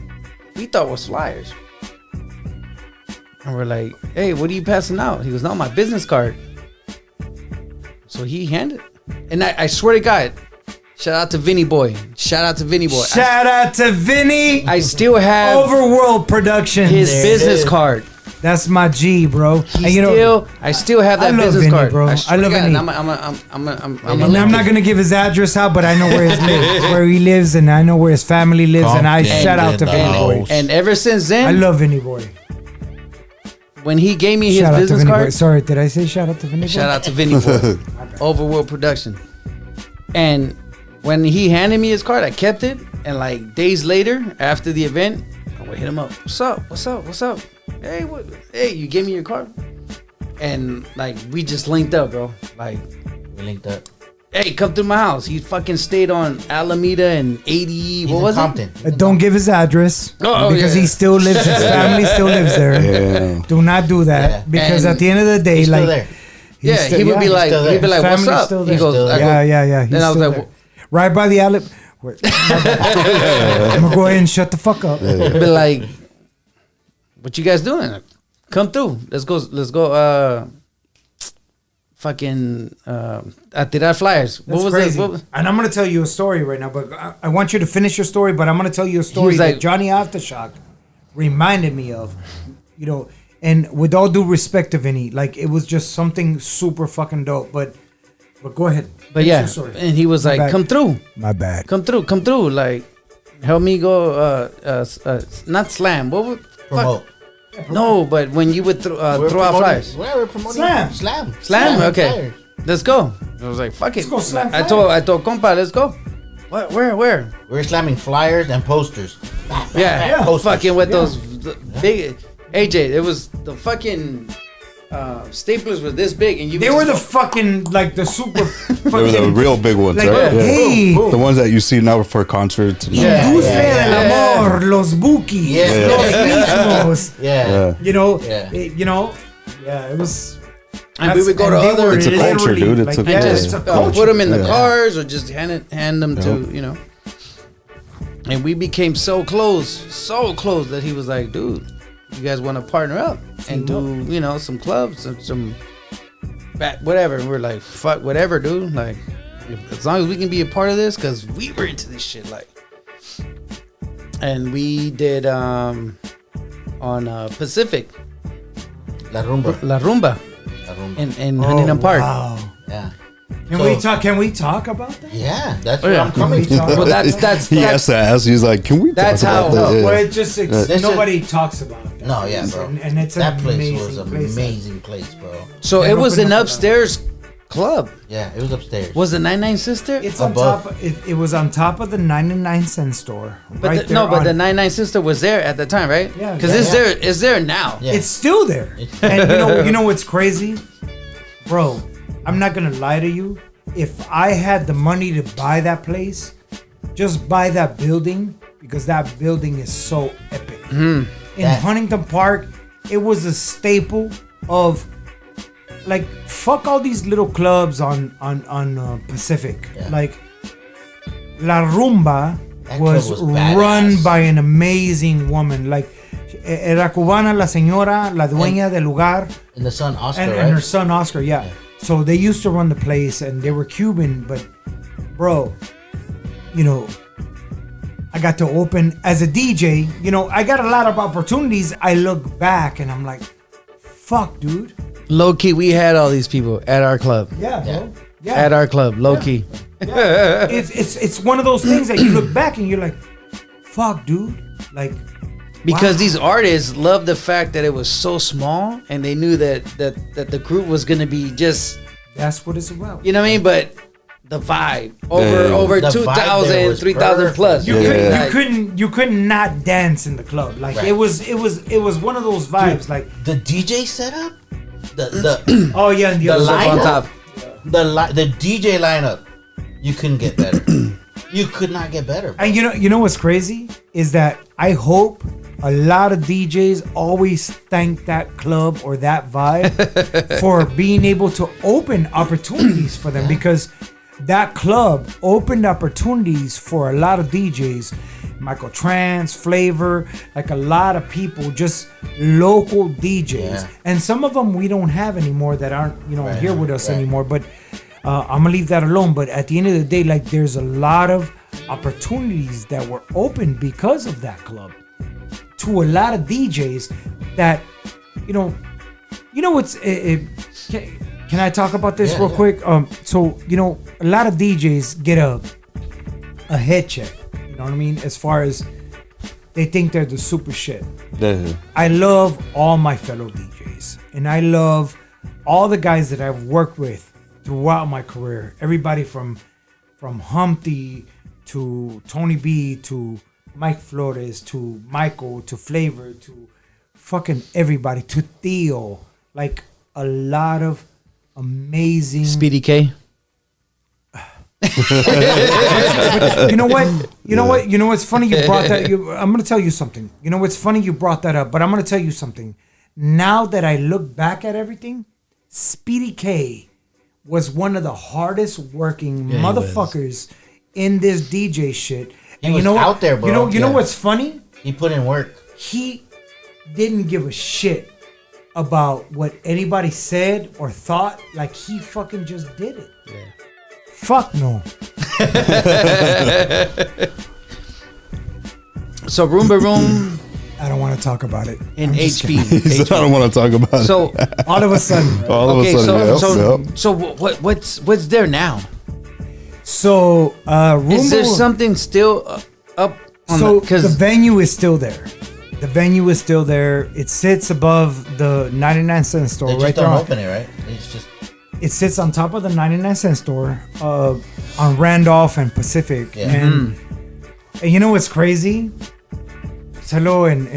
We thought was flyers. And we're like, hey, what are you passing out? He goes, no, my business card. So he handed it. And I swear to God, shout out to Vinny Boy. Shout out to Vinny Boy. Shout out to Vinny. I still have Overworld Productions. his There it business is. card. That's my G, bro. And you know, I still have I that love business Vinny, card, bro. swear I love to God, Vinny. I'm and I'm not gonna give his address out, but I know where he lives, and I know where his family lives, and I Compton shout out to in the Vinny Boy. house. And ever since I then, love Vinny Boy. when he gave me his Shout out to business Vinny Boy. card, Sorry, did I say shout out to Vinny Boy? shout out to Vinny Boy, Overworld Production. And when he handed me his card, I kept it. And like days later, after the event, I would hit him up. What's up? Hey, hey, you gave me your card. And like we just linked up, bro. Like, We linked up. hey, come through my house. He fucking stayed on Alameda and 80. He's What in was Compton. Don't give his address Oh, because yeah. he still lives. His family still lives there. Yeah. Do not do that Yeah. because And at the end of the day, He's like, still there. he's Yeah, still- he would be he's like, still he'd be there. like, His what's family's up? still He there. goes, Still I there. go, yeah. He's Then I was still like, there. Right by the alley. I'm gonna go ahead and shut the fuck up. be like, what you guys doing? Come through. Let's go. Fucking a tirar flyers. That's What was crazy. it? And I'm gonna tell you a story right now, but I want you to finish your story. But I'm gonna tell you a story like- that Johnny Aftershock reminded me of. You know, and with all due respect to Vinny, like it was just something super fucking dope. But go ahead. But Finish yeah, your story. and he was My like, bad. "Come through, My bad. come through, like help me go." Not slam. What would Promote. No, but when you would throw out promoting- flyers. We're promoting Slam. Slam. Okay, flyers. let's go. I was like, "Fuck it." Let's go slam I told compa, let's go. What? Where? We're slamming flyers and posters. Yeah, Posters. fucking with those big AJ. It was the fucking staplers were this big, and you. They would were the just fucking like the super. They were the real big ones, Like, right? hey. The ones that you see now for concerts. And Yeah. Industria del yeah. amor, los bookies, Yeah. los mismos. Yeah. Yeah. You know, Yeah. it was. And we would go to and they other. were It's a culture, literally, dude. It's like, a yeah, culture. it's a Just culture. put them in the Yeah. cars or just hand them to and we became so close that he was like, dude, you guys want to partner up and do some clubs and some whatever. And we're like, fuck whatever, dude, like as long as we can be a part of this, because we were into this shit, like. And we did on Pacific La Rumba. La Rumba La Rumba. in Huntington Park. Wow. Yeah. Can we talk about that? Yeah, that's Oh, where yeah. I'm coming Can we from. talk- Well, that's He has to ask. He's like, "Can we?" That's talk about how- that? Well, Yeah. it just nobody talks about that. No, yeah, place, bro. And it's that an place amazing was an place. amazing place, bro. So Yeah, it was open an up upstairs club. Yeah, it was upstairs. Was the 99 Sister? It's on Above. top. It was on top of the 99-cent store. But right the, no, there but on- the 99 Sister was there at the time, right? Yeah, Because yeah, it's there now. Yeah. It's still there. And you know what's crazy, bro? I'm not gonna lie to you. If I had the money to buy that place, just buy that building, because that building is so epic. In That- Huntington Park, it was a staple of, like, fuck all these little clubs on Pacific. Yeah. Like, La Rumba That was, club was badass. run by an amazing woman. Like, era cubana la señora, la dueña del lugar. And the son Oscar, And, right? and her son Oscar, yeah. So they used to run the place, and they were Cuban, but bro, I got to open as a DJ. I got a lot of opportunities. I look back and I'm like, fuck, dude. Low key, we had all these people at our club. Yeah, bro. Yeah. At our club, low key. It's one of those things that you look back and you're like, fuck, dude. Like, Because wow. these artists loved the fact that it was so small, and they knew that the group was gonna be just, That's what it's about. you know what I mean? But the vibe over The vibe there 2,000, was 3,000 plus. You, Yeah. you couldn't not dance in the club. Like Right. it was one of those vibes. Like, The DJ setup, the oh yeah, and the the other lineup, on top. the DJ lineup, you couldn't get better. You could not get better. And you know what's crazy is that I hope a lot of DJs always thank that club or that vibe for being able to open opportunities for them, because that club opened opportunities for a lot of DJs, Michael Trance, Flavor, like a lot of people, just local DJs. Yeah. And some of them we don't have anymore that aren't, here with us anymore. But I'm gonna leave that alone. But at the end of the day, like, there's a lot of opportunities that were opened because of that club to a lot of DJs that, what's can I talk about this real quick? So a lot of DJs get a head check. You know what I mean? As far as they think they're the super shit. Yeah. I love all my fellow DJs, and I love all the guys that I've worked with throughout my career. Everybody from Humpty to Tony B to Mike Flores to Michael to Flavor to fucking everybody to Theo. Like, a lot of amazing. Speedy K. You know what? You know what's funny? You brought that. I'm gonna tell you something. You know what's funny? You brought that up, but I'm gonna tell you something. Now that I look back at everything, Speedy K was one of the hardest working motherfuckers in this DJ shit. And was you know out there, bro. You know Yeah. what's funny? He put in work. He didn't give a shit about what anybody said or thought. Like, he fucking just did it. Yeah. Fuck no. So Roomba Room I don't want to talk about it. in I'm just HB. kidding. He said, I don't want to talk about it. So All of a sudden. Right? All okay, of a sudden, so yep. what's there now? So, Roomba, Is there something still up on so the? Because the venue is still there. The venue is still there. It sits above the 99-cent store They just right there. don't on- open it, right? It's just It sits on top of the 99-cent store on Randolph and Pacific. Yeah. And you know what's crazy? Seloe and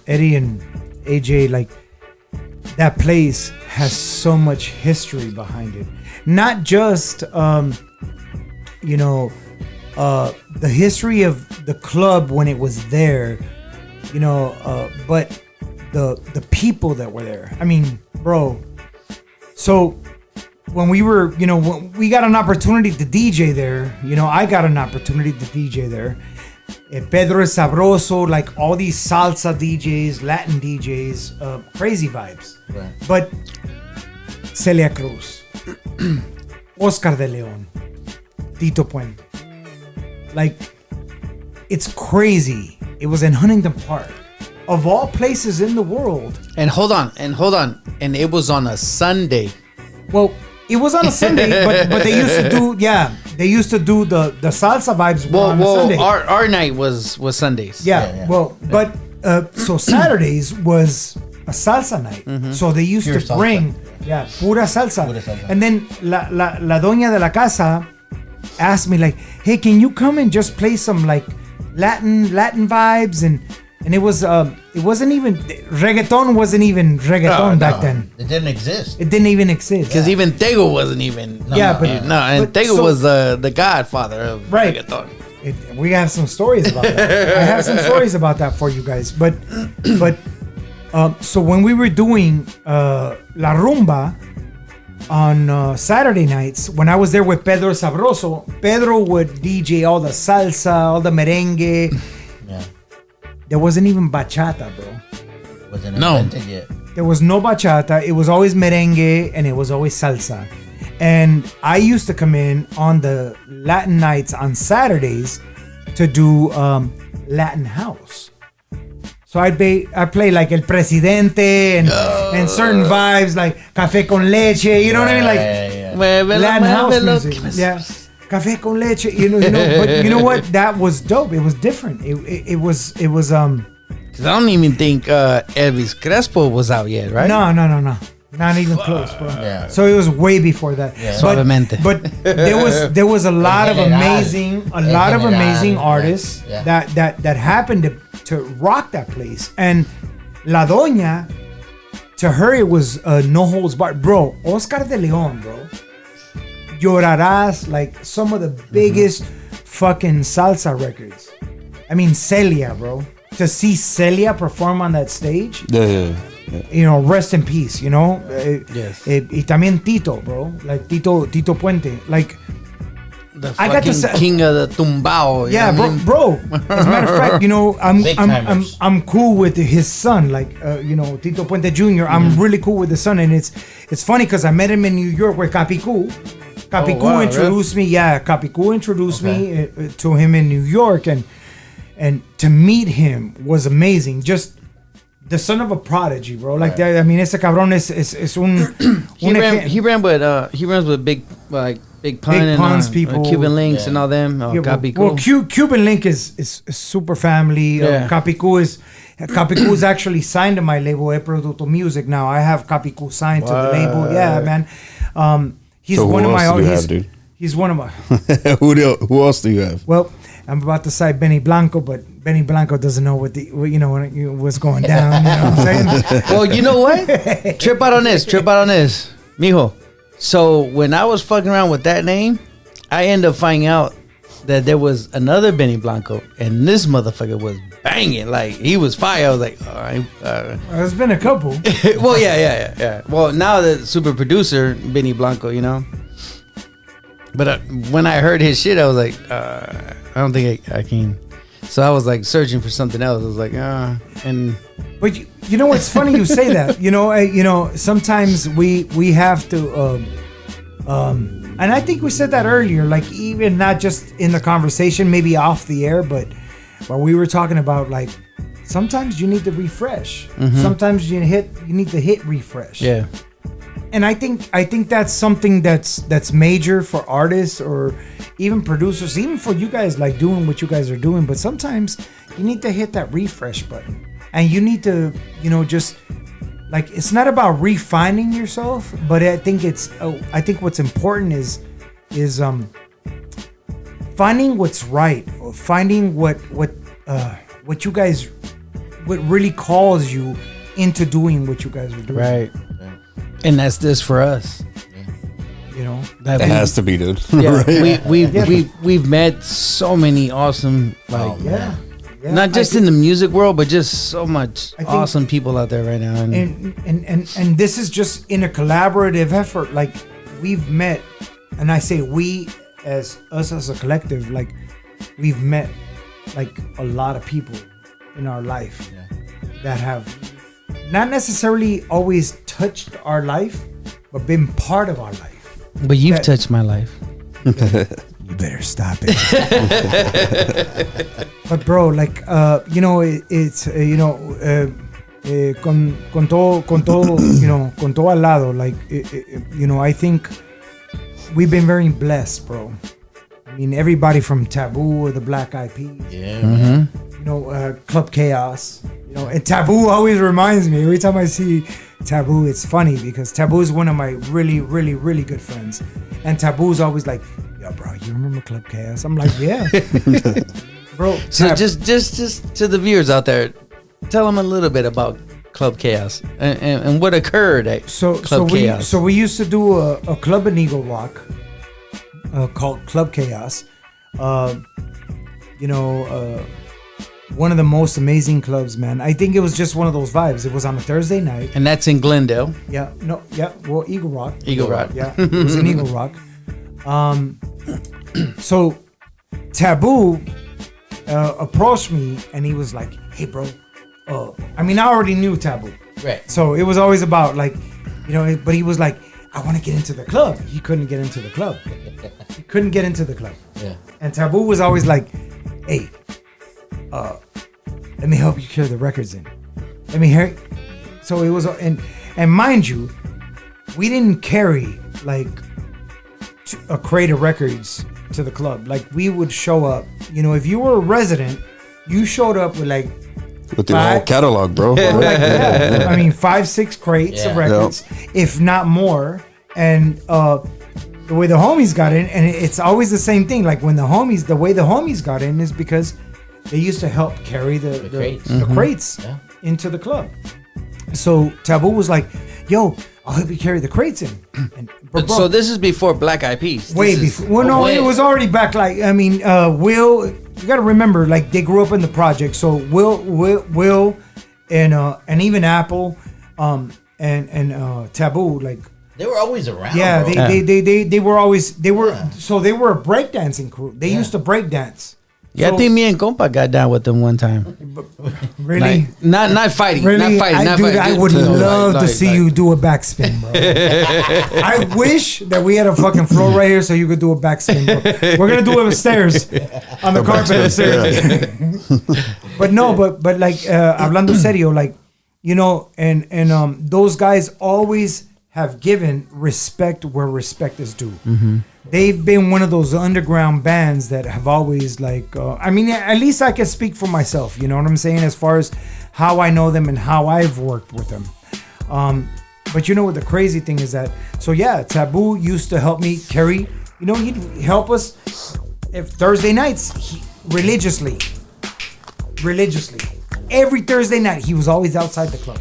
Eddie and AJ, like, that place has so much history behind it. Not just, the history of the club when it was there, but the people that were there. I mean, bro. So when we were, when we got an opportunity to DJ there, I got an opportunity to DJ there. Pedro es Sabroso, like all these salsa DJs, Latin DJs, crazy vibes. Right. But Celia Cruz, Oscar de Leon, Tito Puente. Like, it's crazy. It was in Huntington Park. Of all places in the world. and hold on, and it was on a Sunday. Well, it was on a Sunday, but they used to do, they used to do the salsa vibes were on a Sunday. Our night was Sundays. Yeah. Well, but so Saturdays was a salsa night. So they used Pure to salsa. bring, pura salsa. Pura salsa. And then la doña de la casa asked me, like, hey, can you come and just play some like Latin vibes? And it wasn't even reggaeton back then. It didn't exist. It didn't even exist. Because even Tego wasn't even. but Tego was the godfather of Right. reggaeton. We have some stories about that. I have some stories about that for you guys. But so when we were doing La Rumba on Saturday nights, when I was there with Pedro Sabroso, Pedro would DJ all the salsa, all the merengue. Yeah. There wasn't even bachata, bro. Wasn't No. invented yet. There was no bachata. It was always merengue and it was always salsa. And I used to come in on the Latin nights on Saturdays to do Latin house. So I play like El Presidente and certain vibes like Café con Leche. You know what I mean? Like Latin house music. Yeah. Café con leche, but you know what? That was dope. It was different. It was. Because I don't even think Elvis Crespo was out yet, right? No, not even close, bro. Yeah. So it was way before that. Yeah. Suavemente. But there was a lot of amazing artists Yeah. that happened to rock that place. And La Doña, to her it was no holds barred, bro. Oscar de Leon, bro. Llorarás, like some of the biggest fucking salsa records. I mean, Celia, bro. To see Celia perform on that stage, Yeah. rest in peace, Yes. Y también Tito, bro. Like Tito Puente. Like, The I got to fucking say- king of the tumbao. you yeah, know what I mean? bro. As a matter of fact, Big timers. I'm cool with his son, like Tito Puente Jr. I'm really cool with the son, and it's funny because I met him in New York with Capicu. Capicu wow, introduced me. Yeah, Capicu introduced me to him in New York, and to meet him was amazing. Just the son of a prodigy, bro. Like that. I mean, ese cabrón es un. He runs with big pun Big and Puns people. Cuban Links Yeah. and all them. Yeah, Capicu. well, Cuban Link is super family. Yeah. Capicu is actually signed to my label, Producto Music. Now I have Capicu signed to the label. Yeah, man. He's So one who of my else do own. you have, dude? He's one of my. Who else do you have? Well, I'm about to say Benny Blanco, but Benny Blanco doesn't know what's going down. You know what I'm saying? Well, you know what? Trip out on this, mijo. So when I was fucking around with that name, I ended up finding out that there was another Benny Blanco, and this motherfucker was banging. Like, he was fire. I was like, all right. There's been a couple. Well, yeah. Well, now the super producer, Benny Blanco, But when I heard his shit, I was like, I don't think I can. So I was like searching for something else. I was like, and But you know what's funny? You say that. Sometimes we have to. And I think we said that earlier. Like even not just in the conversation, maybe off the air, but we were talking about like sometimes you need to refresh. Sometimes you need to hit refresh. yeah, And I think that's something that's major for artists or even producers, even for you guys like doing what you guys are doing. But sometimes you need to hit that refresh button, and you need to, just like it's not about refining yourself, but I think what's important is finding what's right, or finding what you guys, what really calls you into doing what you guys are doing. right. And that's this for us. It has to be, dude. Yeah, Right? we've met so many awesome like Yeah. not just in the music world, but just so much think- awesome people out there right now. And this is just in a collaborative effort. Like we've met, and I say we as us as a collective, like we've met like a lot of people in our life that have not necessarily always touched our life, but been part of our life. But you've touched my life. You better stop it. But bro, like it's con todo al lado, like I think we've been very blessed, bro. I mean, everybody from Taboo or the Black Eyed Peas, Yeah. Club Chaos, and Taboo always reminds me every time I see Taboo. It's funny because Taboo is one of my really, really, really good friends, and Taboo's always like, "Yo, bro, you remember Club Chaos?" I'm like, "Yeah, bro." So just to the viewers out there, tell them a little bit about Club Chaos and what occurred at Club Chaos. So we used to do a club in Eagle Rock called Club Chaos. One of the most amazing clubs, man. I think it was just one of those vibes. It was on a Thursday night. And that's in Glendale. Well, Eagle Rock. Eagle Rock. Yeah, it was in Eagle Rock. So Taboo approached me and he was like, "Hey, bro." I already knew Taboo. Right. So it was always about like, but he was like, "I want to get into the club." He couldn't get into the club. He couldn't get into the club. Yeah. And Taboo was always like, "Hey, let me help you carry the records in. Let me hear it." So it was, and mind you, we didn't carry like a crate of records to the club. Like we would show up. If you were a resident, you showed up with like With the whole catalog, bro. like, 5-6 crates of records, if not more. And the way the homies got in, and it's always the same thing. Like when the way the homies got in is because they used to help carry the crates into the club. So Taboo was like, "Yo, I'll help you carry the crates in." But bro, So this is before Black Eyed Peas. way before. Well, no, it was already back. Like Will, you got to remember, like they grew up in the project. So Will, and even Apple, and Taboo, like They were always around. yeah, bro. they were always so they were a breakdancing crew. They used to breakdance. Yeah, I think me and Compa got down with them one time. Really. Like, not fighting. Really, Not fighting. Not dude, fighting. I would Just, love to like- see like- you do a backspin, bro. I wish that we had a fucking floor right here so you could do a backspin, bro. We're gonna do it upstairs on the carpet upstairs. But no, but like hablando serio, like and those guys always have given respect where respect is due. They've been one of those underground bands that have always like at least I can speak for myself, you know what I'm saying, as far as how I know them and how I've worked with them. But what the crazy thing is that, so yeah, Taboo used to help me carry, he'd help us if Thursday nights religiously every Thursday night he was always outside the club.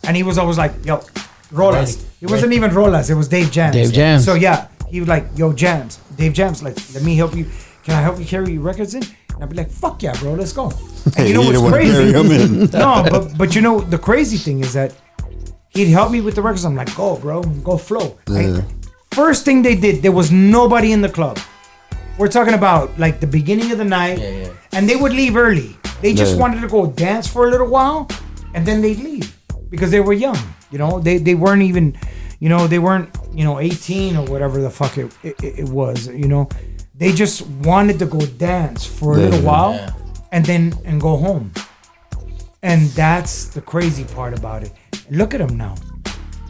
And he was always like, "Yo, Rolas." It wasn't even Rolas. It was Dave Jams. Dave Jams. So yeah, he was like, "Yo, Jams." Dave Jams, like, "Let me help you. Can I help you carry your records in?" And I'd be like, "Fuck yeah, bro. Let's go." And you know He didn't what's want to carry crazy? him in. No, but the crazy thing is that he'd help me with the records. I'm like, "Go, bro. Go flow." Yeah. First thing they did, there was nobody in the club. We're talking about like the beginning of the night, and they would leave early. They just wanted to go dance for a little while, and then they'd leave because they were young. You know, they weren't even, you know, they weren't, you know, 18 or whatever the fuck it was. You know, they just wanted to go dance for a little while, and go home. And that's the crazy part about it. Look at them now,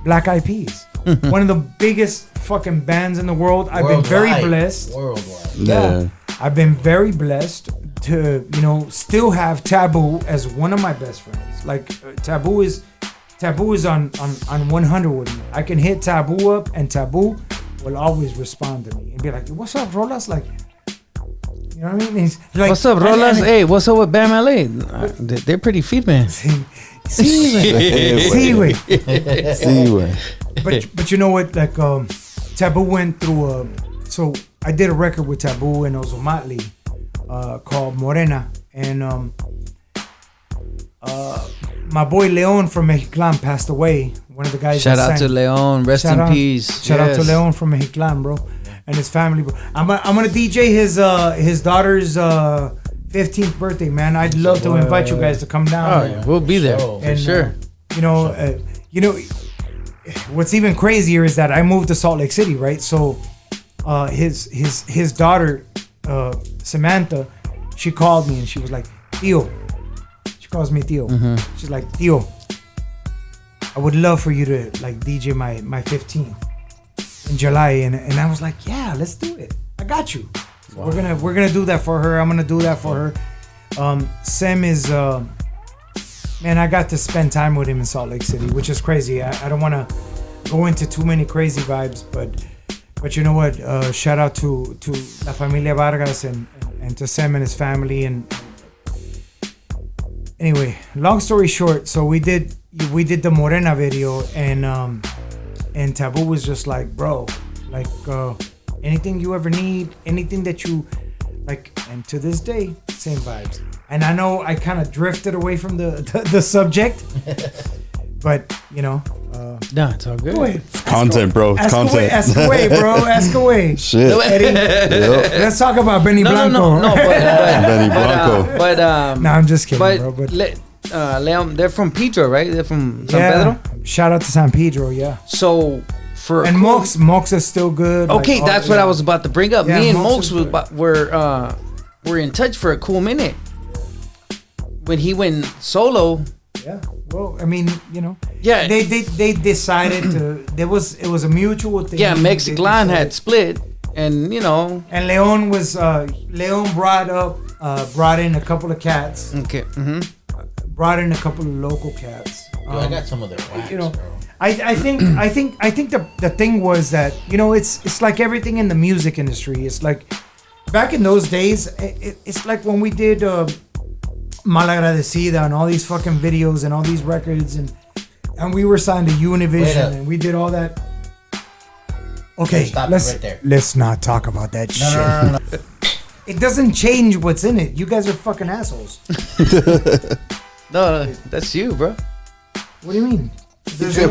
Black Eyed Peas, one of the biggest fucking bands in the world. I've been very blessed. Worldwide. Yeah. I've been very blessed to, you know, still have Taboo as one of my best friends. Like Taboo is on 100 with me. I can hit Taboo up, and Taboo will always respond to me and be like, "What's up, Rolas?" Like, you know what I mean? He's like, "What's up, Rolas? Hey, what's up with Bam LA? They're pretty feet, man." See, way. But you know what? Like, Taboo went through so I did a record with Taboo and Ozomatli called Morena, and my boy Leon from Mexiclan passed away. One of the guys. Shout out to Leon, rest in peace. Shout out to Leon from Mexiclan, bro, and his family. Bro. I'm gonna DJ his daughter's 15th birthday, man. I'd love to invite you guys to come down. Oh, yeah. We'll be there for sure. You know, what's even crazier is that I moved to Salt Lake City, right? So, his daughter, Samantha, she called me and she was like, "Tío," she calls me Tío. She's like, "Tío, I would love for you to like DJ my 15th in July," and I was like, "Yeah, let's do it. I got you." Wow. We're gonna do that for her. I'm gonna do that for her. Sam is man, I got to spend time with him in Salt Lake City, which is crazy. I don't want to go into too many crazy vibes, but you know what? Shout out to La Familia Vargas and to Sam and his family. And anyway, long story short, so we did the Morena video, and Taboo was just like, "Bro, like anything you ever need, anything that you like," and to this day, same vibes. And I know I kind of drifted away from the subject, but you know, no, it's all good. Go ahead. Content, bro. It's content. Ask away, bro. Ask away. Shit. Eddie, let's talk about Benny Blanco. No, Benny Blanco. No, I'm just kidding, bro. But Leon, they're from Pedro, right? They're from San Pedro. Shout out to San Pedro, yeah. So and Mox is still good. Okay, like, that's what I was about to bring up. Yeah, Me and Mox Mox were in touch for a cool minute when he went solo. Yeah. Well, I mean, you know. Yeah. They decided to. It was a mutual thing. Yeah, Mexiclan had split, and you know. And Leon was Leon brought in a couple of cats. Okay. Brought in a couple of local cats. I got some of their wax, you know, bro. I think the thing was that, you know, it's like everything in the music industry. It's like back in those days. It's like when we did Malagradecida and all these fucking videos and all these records, and we were signed to Univision and we did all that. Okay, let's not talk about that shit. No. It doesn't change what's in it. You guys are fucking assholes. No, that's you, bro. What do you mean?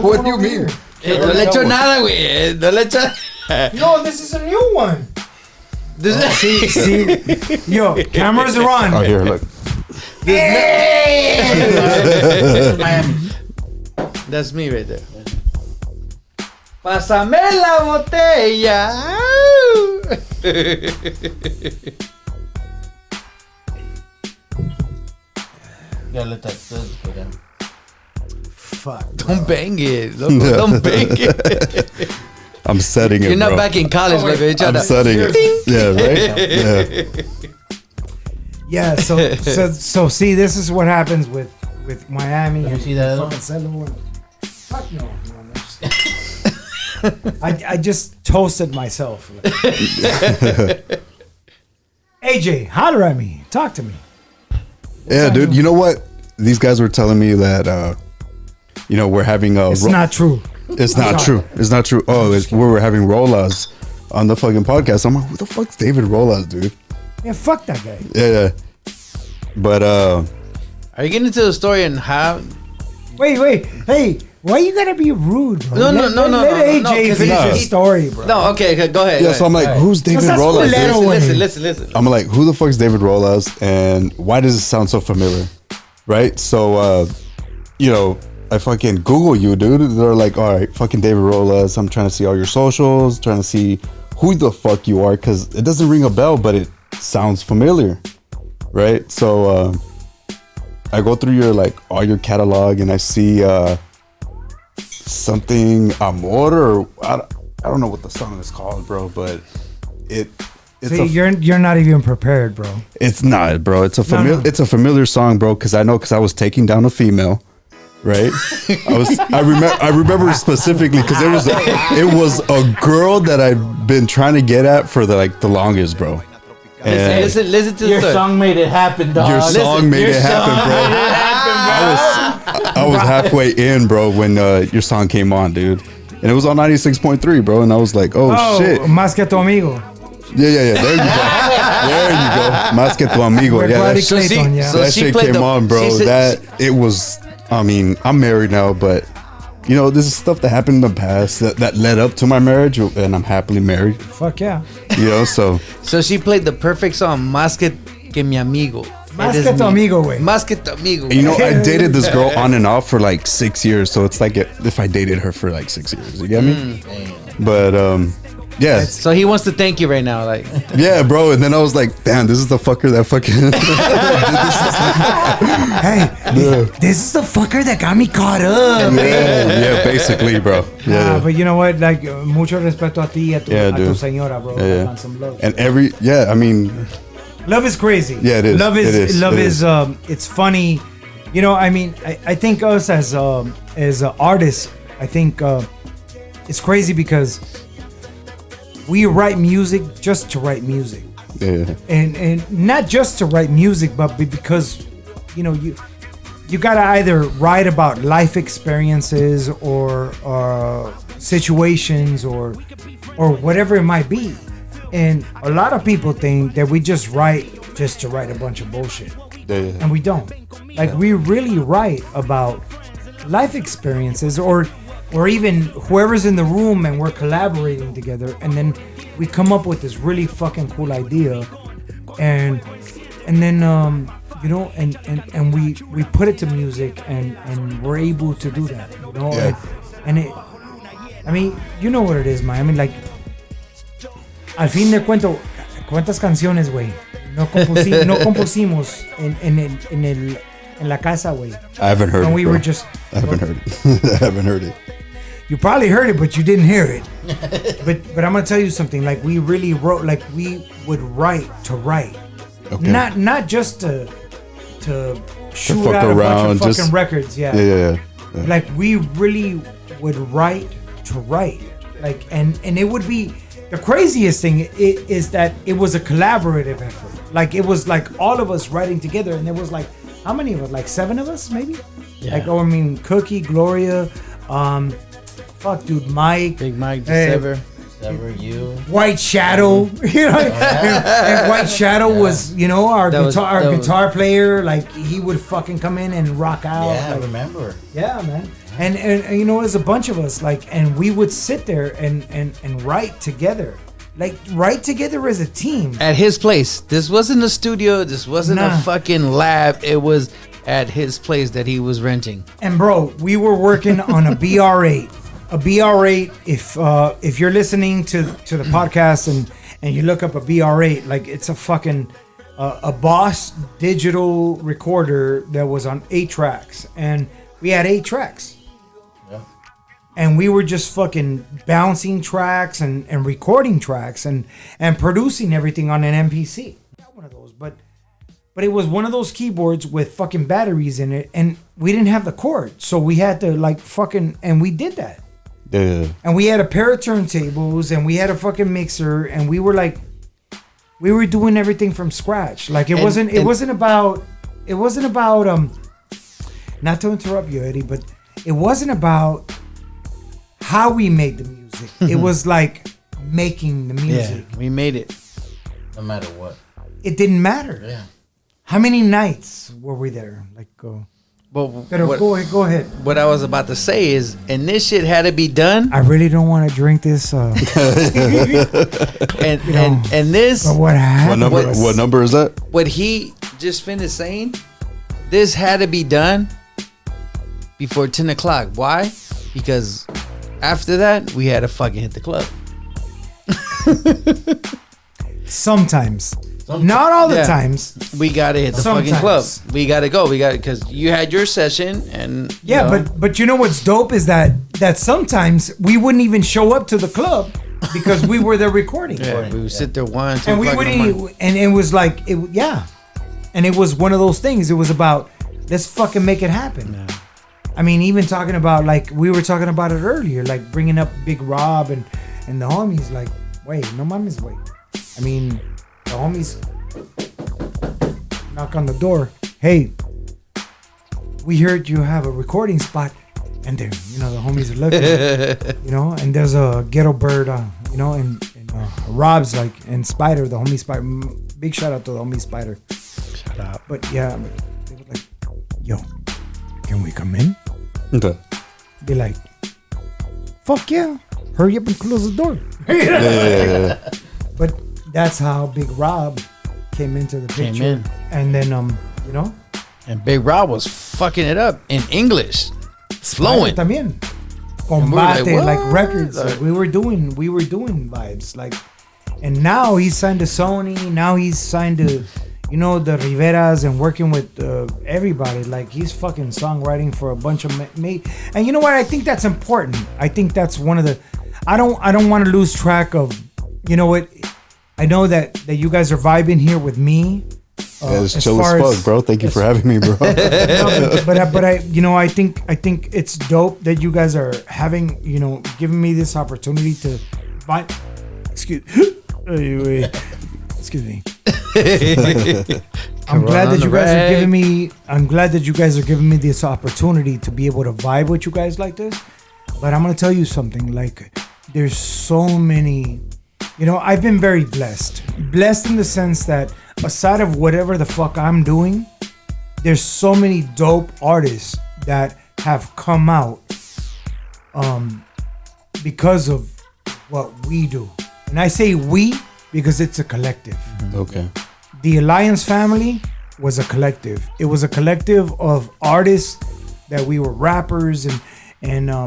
What do you mean? No le echo nada, güey. No le echo. No, this is a new one. See, yo, cameras are on. Oh, here, look. Miami. That's me right there. Pásame la botella. Yeah, let that go down. Fuck. Don't bang it. Don't bang it. I'm setting it. You're not bro. back in college, like I'm setting it. Yeah, right. Yeah. So see, this is what happens with Miami. Let me see that. Fucking Seloe. Fuck no. I just toasted myself. AJ, holler at me. Talk to me. Yeah, dude. You know what? These guys were telling me that, you know, we're having a. It's not true. It's not true. It's not true. Oh, we were having Rolas on the fucking podcast. I'm like, who the fuck's David Rolas, dude? Yeah, fuck that guy. Yeah. But are you getting into the story and how? Wait. Hey, Why you gotta be rude, bro? No, Let AJ finish his story, bro. No, okay, go ahead. Yeah, so I'm like, who's David That's Rolas? culero, Listen. I'm like, who the fuck is David Rolas, and why does it sound so familiar? Right? So, I fucking Google you, dude. They're like, all right, fucking David Rolas. I'm trying to see all your socials, trying to see who the fuck you are, because it doesn't ring a bell, but it sounds familiar, right? So, I go through all your catalog, and I see something Amor, or I don't know what the song is called, bro, but it's you're not even prepared, bro. It's not, bro. It's a it's a familiar song, bro, because I was taking down a female, right? I remember specifically because it was a girl that I've been trying to get at for the longest, bro. And Listen to Your the song made it happen, dog. your song made it happen, bro. I was halfway in, bro, when your song came on, dude, and it was on 96.3, bro, and I was like, oh shit, Más que tu amigo. yeah. There you go. Más que tu amigo. Yeah, So that shit came on, bro. It was. I mean, I'm married now, but this is stuff that happened in the past that led up to my marriage, and I'm happily married. Fuck yeah. So she played the perfect song, Más que mi amigo. Más que tu amigo, güey. Más que tu amigo. I dated this girl on and off for 6 years, so it's like if I dated her for 6 years, you get me? But yeah. So he wants to thank you right now, Yeah, bro. And then I was like, damn, this is the fucker that fucking. This is the fucker that got me caught up. Yeah, basically, bro. Yeah. But you know what? Mucho respeto a ti, a tu señora, bro. Yeah. On some love. And I mean. Love is crazy. Yeah, it is. Love is it's funny. I think us as artists, I think it's crazy because we write music just to write music. Yeah. And not just to write music, but because you gotta either write about life experiences or situations or whatever it might be. And a lot of people think that we just write just to write a bunch of bullshit. Yeah. And we don't. We really write about life experiences or even whoever's in the room and we're collaborating together, and then we come up with this really fucking cool idea, and then and we put it to music, and we're able to do that, Yeah. and it, I mean, you know what it is, man. I mean, al fin de cuántas canciones, güey, no compusimos en la casa, güey. I haven't heard and it. we bro. were just. I haven't heard it. I haven't heard it. You probably heard it, but you didn't hear it. but I'm gonna tell you something. We really wrote. We would write to write, Okay. not just to shoot fuck out a around, bunch of fucking just- records. Yeah. We really would write to write. And it would be the craziest thing is that it was a collaborative effort. It was all of us writing together, and there was how many of us? 7 of us, maybe. Yeah. Cookie, Gloria, dude, Mike, Big Mike, Sever, you. White Shadow, and White Shadow was, our guitar player. He would fucking come in and rock out. Yeah, I remember. Yeah, man. And there's a bunch of us, and we would sit there and write together. Write together as a team. at his place. This wasn't a studio. This wasn't a fucking lab. It was at his place that he was renting. And bro, we were working on a BR8. A BR8, if you're listening to the podcast and you look up a BR8, it's a fucking a Boss digital recorder that was on 8 tracks, and we had 8 tracks. Yeah. And we were just fucking bouncing tracks and recording tracks and producing everything on an MPC. Not one of those, but it was one of those keyboards with fucking batteries in it, and we didn't have the cord, so we had to and we did that. Yeah. And we had a pair of turntables, and we had a fucking mixer, and we were doing everything from scratch. It wasn't about not to interrupt you, Eddie, but it wasn't about how we made the music. It was making the music. Yeah, we made it. No matter what. It didn't matter. Yeah. How many nights were we there? But Pero what, go ahead. what I was about to say is, and this shit had to be done. I really don't want to drink this. And this, But what happened? What number is that? what he just finished saying, this had to be done before 10 o'clock. Why? Because after that, we had to fucking hit the club. Sometimes. Not all the Yeah. times. We gotta hit the fucking club. Sometimes. We gotta go. We got because you had your session and Yeah, you know, but you know what's dope is that sometimes we wouldn't even show up to the club because we were there recording. yeah, we would sit there 1, 2 And we o'clock in the morning. wouldn't, and it was like, and it was one of those things. It was about, let's fucking make it happen. Yeah. I mean, even talking about, like, we were talking about it earlier, like bringing up Big Rob and the homies, like, wait, no mames, wait. I mean, the homies knock on the door. Hey, we heard you have a recording spot, and then the homies are looking, and there's a ghetto bird, and Rob's like, and Spider, the homie Spider. Big shout out to the homie Spider. Shut up. But yeah, they were like, yo, can we come in? Okay. Be like, fuck yeah, hurry up and close the door. Yeah. But that's how Big Rob came into the Came picture. in. And then, And Big Rob was fucking it up in English, Spider flowing. también. we were like, Combate, like what? records. Like- Like we were doing vibes. Like, and now he's signed to Sony. Now he's signed to, the Riveras and working with everybody. Like, he's fucking songwriting for a bunch of and you know what? I think that's important. I think that's one of the. I don't want to lose track of. You know what? I know that you guys are vibing here with me. Yeah, it's as chill far as as- fuck, bro. Thank you for having me, bro. No, but I think it's dope that you guys are having, giving me this opportunity to buy. Excuse me. I'm glad that you guys are giving me. I'm glad that you guys are giving me this opportunity to be able to vibe with you guys like this. But I'm gonna tell you something. Like, there's so many. I've been very blessed. Blessed in the sense that aside of whatever the fuck I'm doing, there's so many dope artists that have come out because of what we do. And I say we because it's a collective. Okay. The Alliance family was a collective. It was a collective of artists that we were rappers and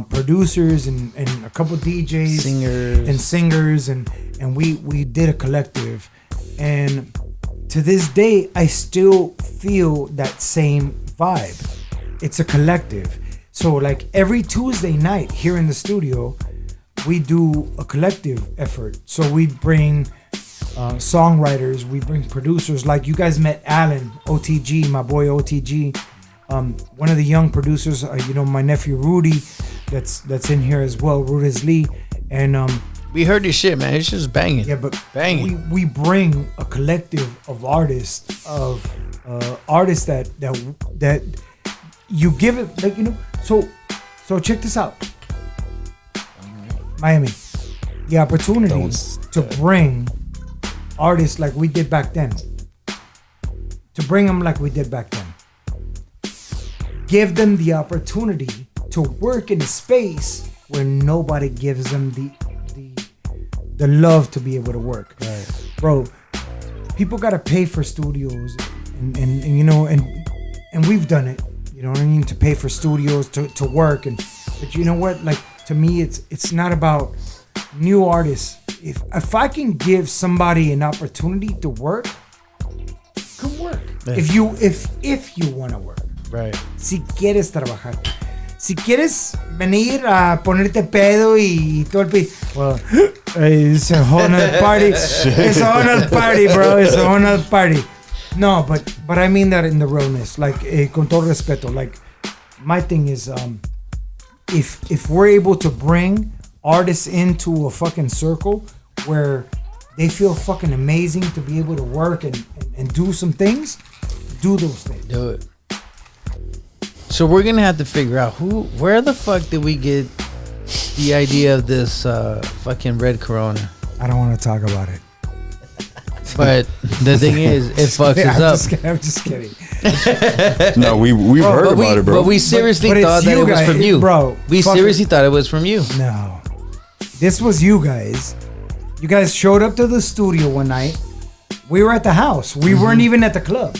producers and a couple DJs, singers, and we did a collective. And to this day, I still feel that same vibe. It's a collective. So like every Tuesday night here in the studio, we do a collective effort. So we bring songwriters, we bring producers. Like you guys met Alan, OTG, my boy OTG. One of the young producers, my nephew Rudy, that's in here as well, Rudiz Lee. And We heard this shit, man. It's just banging. yeah, but banging. we bring a collective of artists that you give it, like, so check this out. Miami, the opportunity to bring artists like we did back then, give them the opportunity to work in a space where nobody gives them the love to be able to work. Right. Bro, people gotta pay for studios and we've done it, you know what I mean, to pay for studios to work, but you know what, like, to me it's not about new artists. If I can give somebody an opportunity to work, come work. Yeah. If you want to work. Right. Si quieres trabajar. Si quieres venir a ponerte pedo y todo el well, it's a whole nother party. It's a whole nother party, bro. It's a whole nother party. No, but I mean that in the realness. Like, con todo respeto. Like, my thing is, if we're able to bring artists into a fucking circle where they feel fucking amazing to be able to work and do some things, do those things. Do it. So we're gonna have to figure out where the fuck did we get the idea of this fucking red Corona? I don't want to talk about it. But the thing is, it fucks us up. I'm just kidding. No, we've heard about it, bro. But we seriously but thought that it was from you, bro. We seriously thought it was from you. No, this was you guys. You guys showed up to the studio one night. We were at the house. We weren't even at the club.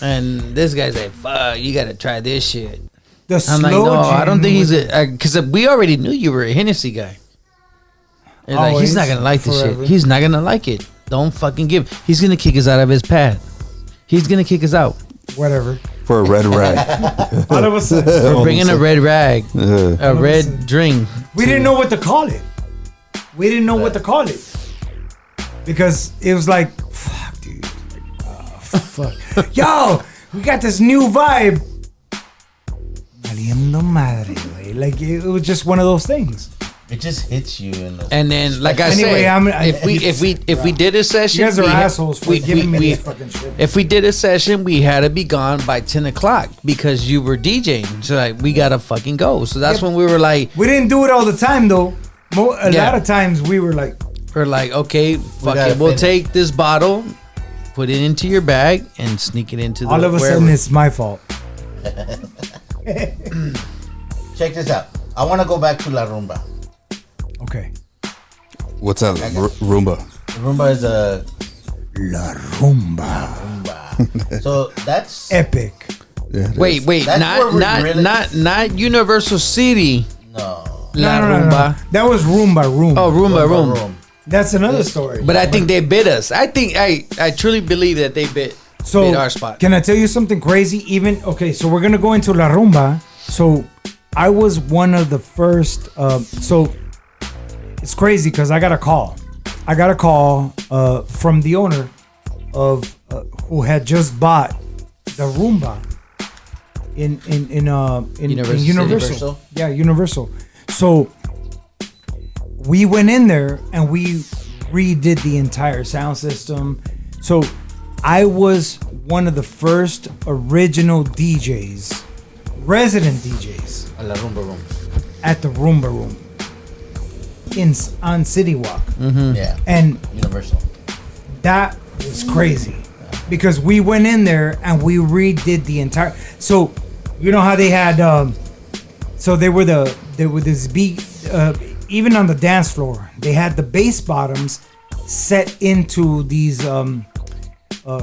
And this guy's like, "Fuck, you gotta try this shit." The I'm like, no, I don't think he's was- because we already knew you were a Hennessy guy. It's like, Always, he's not gonna like this forever. shit. He's not gonna like it. Don't fucking give. He's gonna kick us out of his pad. He's gonna kick us out whatever. For a red rag. All of a sudden, for bringing a red rag, a red Listen. drink. we didn't know what to call it. We didn't know what to call it because it was like, fuck, dude. Like, fuck. Yo, we got this new vibe. Valiendo madre, güey. Like it was just one of those things. It just hits you in the. And then, like I Anyway, said, if we did a session, You guys are we assholes for giving me this fucking shit. If we did a session, we had to be gone by 10 o'clock because you were DJing. So like, we gotta fucking go. So that's when we were like, We didn't do it all the time though. A Yeah. lot of times we were like, okay, fuck gotta it, we'll finish. take this bottle, put it into your bag, and sneak it into the. all of a wherever. sudden it's my fault. Check this out. I want to go back to La Rumba. Okay. What's that? Roomba. Rumba is a La Rumba. rumba. So that's Epic. Yeah, it Wait, is. That's where we really- not Universal City. no La No. Rumba. That was Roomba Room. Oh, Roomba Room. room. That's another story. But I think they bit us. I truly believe that they bit our spot. Can I tell you something crazy? So we're gonna go into La Rumba. So I was one of the first. So it's crazy because I got a call. From the owner of who had just bought the Roomba in Universal. Universal? Yeah, Universal. So we went in there and we redid the entire sound system. So I was one of the first original DJs, resident DJs A La Rumba room. at the Roomba Room on City Walk. Yeah. And Universal. that was crazy because we went in there and we redid the entire. So you know how they had. So there were this beat. Even on the dance floor, they had the bass bottoms set into these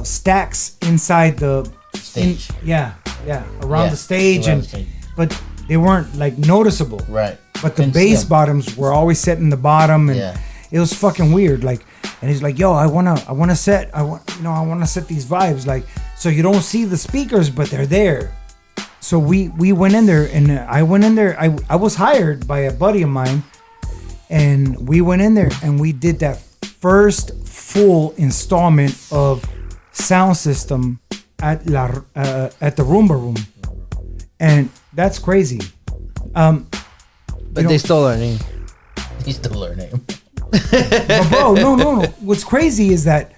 stacks inside the Stage. around the stage, around the stage. but they weren't like noticeable. Right. But the Couldn't bass see 'em. bottoms were always set in the bottom, and Yeah. it was fucking weird. Like, and he's like, "Yo, I wanna set these vibes. Like, so you don't see the speakers, but they're there." So we went in there, and I went in there. I was hired by a buddy of mine, and we went in there and we did that first full installment of sound system at the Roomba Room, and that's crazy. But they stole our name. He's still learning. But bro, no. What's crazy is that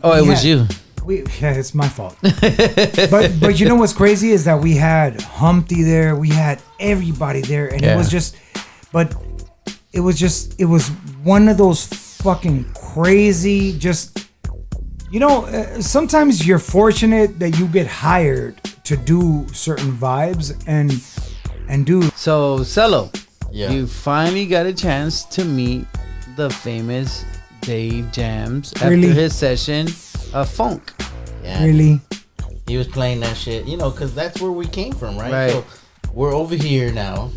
Oh, it was you. it's my fault. but you know what's crazy is that we had Humpty there, we had everybody there, and Yeah. it was one of those fucking crazy. Sometimes you're fortunate that you get hired to do certain vibes and do. So, Seloe, Yeah. you finally got a chance to meet the famous Dave Jams after Really? his session of funk. Yeah. Really? He was playing that shit, because that's where we came from, right? Right. So we're over here now,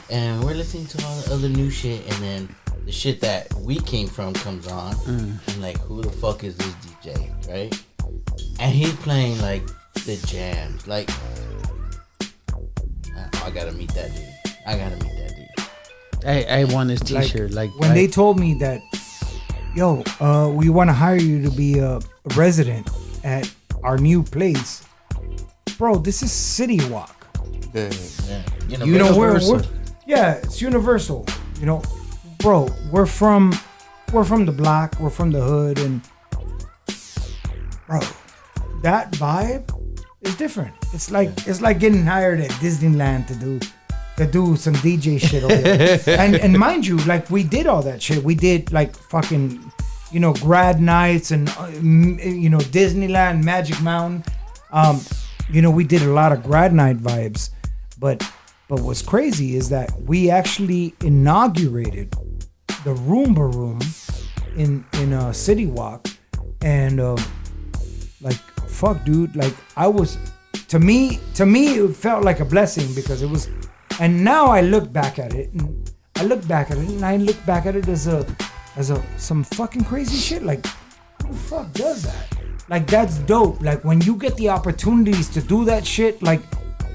and we're listening to all the other new shit, and then the shit that we came from comes on. I'm like, who the fuck is this DJ, right? And he's playing like the jams, like. I gotta meet that dude. I won his T-shirt. Like when they told me that, yo, we want to hire you to be a resident at our new place, bro. This is City Walk. Yeah. You know where? Universal. It's Universal. Bro, we're from the block. We're from the hood, and bro, that vibe is different. It's like getting hired at Disneyland to do some DJ shit over there. and mind you, like we did all that shit. We did like fucking grad nights and Disneyland, Magic Mountain. We did a lot of grad night vibes, but what's crazy is that we actually inaugurated the Roomba Room in City Walk, and fuck, dude, to me it felt like a blessing because it was, and now I look back at it and I look back at it as some fucking crazy shit. Like, who the fuck does that? Like, that's dope. Like, when you get the opportunities to do that shit, like,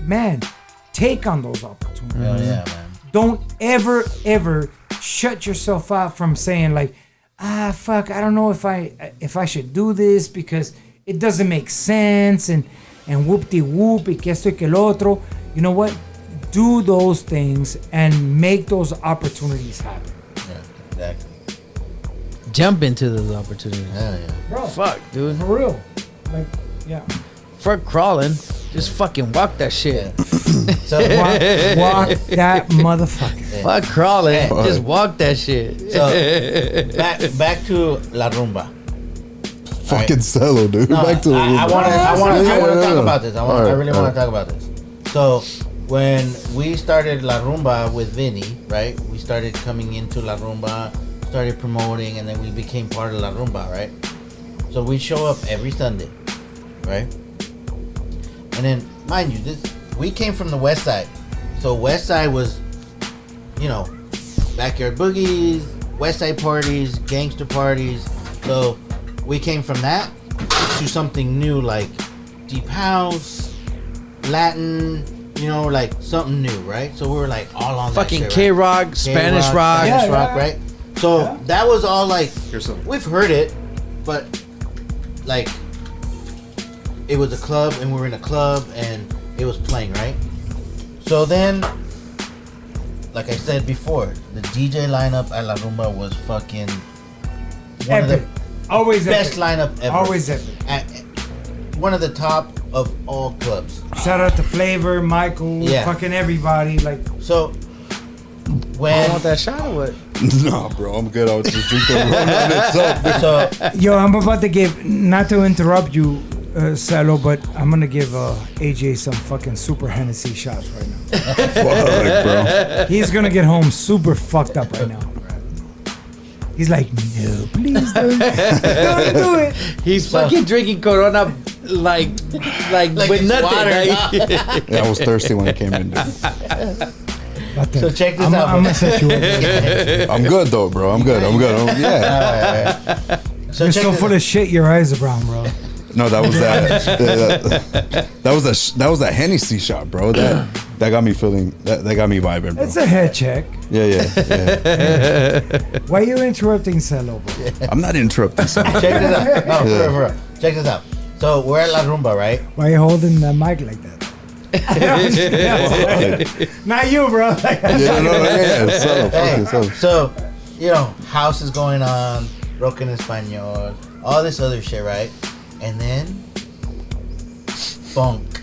man, take on those opportunities. Hell yeah, man. Don't ever shut yourself out from saying like, fuck, I don't know if I should do this because it doesn't make sense and whoop-de-whoop y que esto y que el otro. You know what? Do those things and make those opportunities happen. Yeah, exactly. Jump into those opportunities. Hell yeah. Bro, Fuck, dude. for real. Like, yeah. Fuck crawling. Just fucking walk that shit. So Walk that motherfucker. Fuck crawling. Yeah. Just walk that shit. So back to La Rumba. Fucking Seloe, dude. No, Back to the I want to talk about this. I really want alright. to talk about this. So when we started La Rumba with Vinny, right? We started coming into La Rumba, started promoting, and then we became part of La Rumba, right? So we show up every Sunday, right? And then, mind you, we came from the West Side. So West Side was, backyard boogies, West Side parties, gangster parties. So we came from that to something new, like deep house, Latin, like something new, right? So we were like all on Fucking that shit, right? K-Rock, Spanish rock. Spanish Yeah, rock, yeah. right? So that was all like, Here's some. we've heard it, but like it was a club and we were in a club and it was playing, right? So then, like I said before, the DJ lineup at La Rumba was fucking one of Epic. the Always best epic. lineup ever. Always epic. One of the top of all clubs. Shout out to Flavor, Michael, Yeah. fucking everybody. Like, So You when want that shot or what? Nah, bro, I'm good. I was just drinking the rum on itself. so yo, I'm about to give, not to interrupt you, Seloe, but I'm gonna give AJ some fucking super Hennessy shots right now. Fuck, bro. He's gonna get home super fucked up right now. He's like, no, please don't do it. He's fucking drinking Corona like with it's nothing. water, Like, Yeah, I was thirsty when I came in, dude. So check this I'm out. gonna set you up. I'm good, though, bro. I'm good. Yeah. So You're check so this full of shit. Your eyes are brown, bro. No, that was that was a Hennessy shot, bro. That got me feeling. That got me vibing, bro. It's a head check. Yeah. Why are you interrupting Seloe, bro? I'm not interrupting. Son. Check this out. No, for real. Check this out. So we're at La Rumba, right? Why are you holding the mic like that? Not you, bro. Yeah. Seloe, Hey, fucking Seloe. so, house is going on, rock en español, all this other shit, right? And then, funk.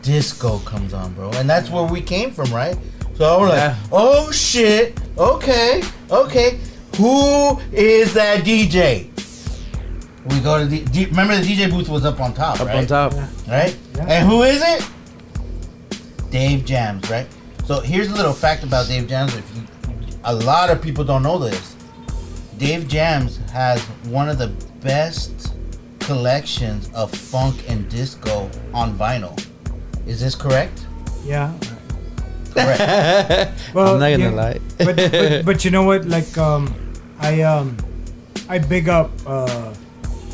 Disco comes on, bro. And that's where we came from, right? So we're like, oh shit, okay. Who is that DJ? We go to remember the DJ booth was up on top, right? up on top. Right? Yeah. And who is it? Dave Jams, right? So here's a little fact about Dave Jams. A lot of people don't know this. Dave Jams has one of the best collections of funk and disco on vinyl. Is this correct? Yeah. Correct. Well, I'm not gonna lie. but you know what? Like, I big up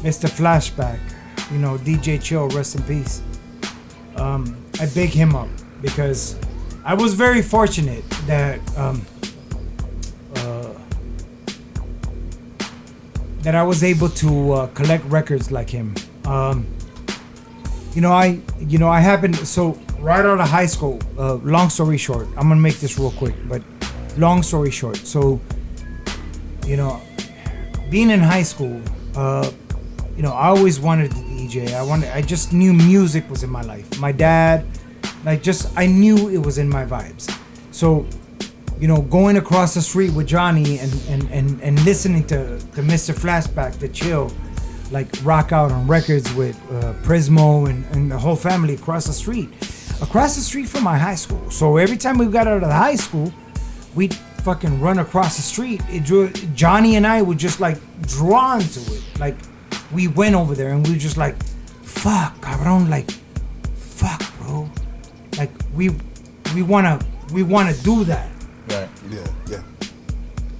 Mr. Flashback. DJ Chill, rest in peace. I big him up because I was very fortunate that that I was able to collect records like him. I happened, so right out of high school, long story short, I'm gonna make this real quick, but long story short, so being in high school, I always wanted to DJ. I just knew music was in my life. My dad, I knew it was in my vibes. So going across the street with Johnny and listening to Mr. Flashback, to chill, like rock out on records with Prismo and the whole family across the street from my high school. So every time we got out of the high school, we'd fucking run across the street. Johnny and I would just like drawn to it. Like we went over there and we were just like, fuck, cabrón, like, fuck, bro. Like we wanna do that. Right. Yeah.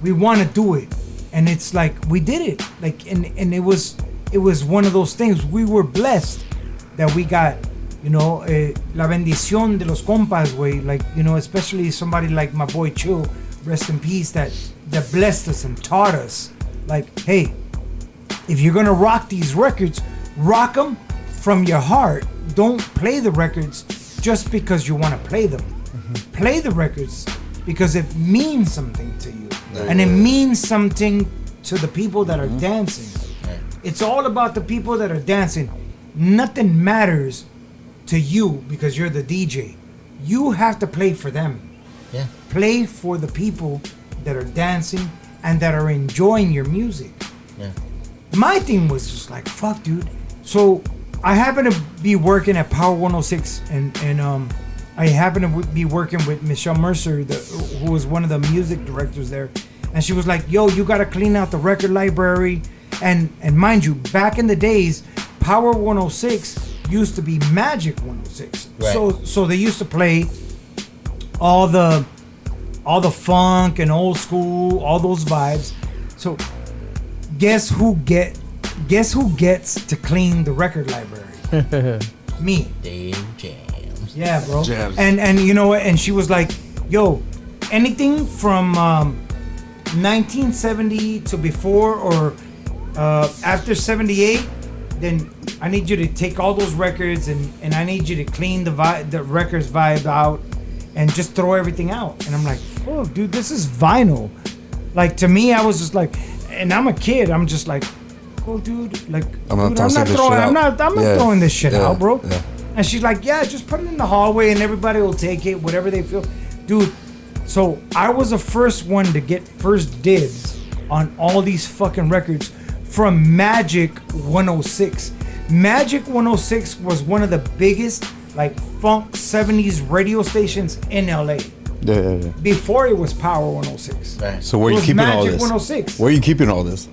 We wanna do it. And it's like we did it. Like and it was one of those things. We were blessed that we got, la bendición de los compas, güey. Like, especially somebody like my boy Chill, rest in peace, that blessed us and taught us, like, hey, if you're gonna rock these records, rock them from your heart. Don't play the records just because you want to play them. Mm-hmm. Play the records because it means something to you, and it means something to the people that are dancing. Right. It's all about the people that are dancing. Nothing matters to you because you're the DJ. You have to play for them. Yeah. Play for the people that are dancing and that are enjoying your music. Yeah. My thing was just like, fuck, dude. So I happen to be working at Power 106 and I happen to be working with Michelle Mercer, who was one of the music directors there. And she was like, yo, you got to clean out the record library. And mind you, back in the days, Power 106 used to be Magic 106. Right. So they used to play all the funk and old school, all those vibes. So guess who gets to clean the record library? Me. Dave Jams. Yeah, bro. Jams. And you know what? And she was like, yo, anything from 1970 to before or after 78, then I need you to take all those records and I need you to clean the records vibe out and just throw everything out. And I'm like, oh, dude, this is vinyl. Like, to me, I was just like, and I'm a kid. I'm just like, oh, dude, like, I'm not throwing this shit out, bro. Yeah. And she's like, yeah, just put it in the hallway and everybody will take it, whatever they feel. Dude, so I was the first one to get first dibs on all these fucking records from Magic 106. Magic 106 was one of the biggest, like, funk 70s radio stations in LA. Yeah. Before it was Power 106. Right. So where are you keeping Magic all this? 106. Where are you keeping all this?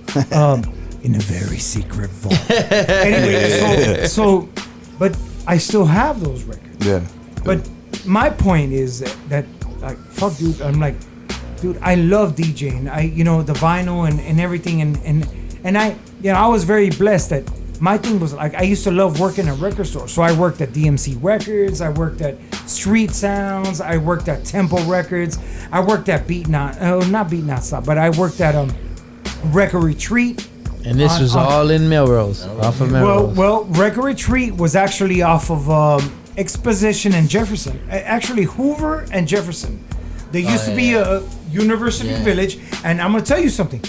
In a very secret vault. Anyway, so, but I still have those records. Yeah. But my point is that like, fuck, dude, I'm like, dude, I love DJing. The vinyl and everything, and I was very blessed that my thing was like, I used to love working at record stores. So I worked at DMC Records, I worked at Street Sounds, I worked at Tempo Records, I worked at not Beat Not Stop, but I worked at Record Retreat. And this was all in Melrose, off of Melrose. Well, Record Retreat was actually off of Exposition and Jefferson. Actually, Hoover and Jefferson. There used to be a University Village, and I'm gonna tell you something.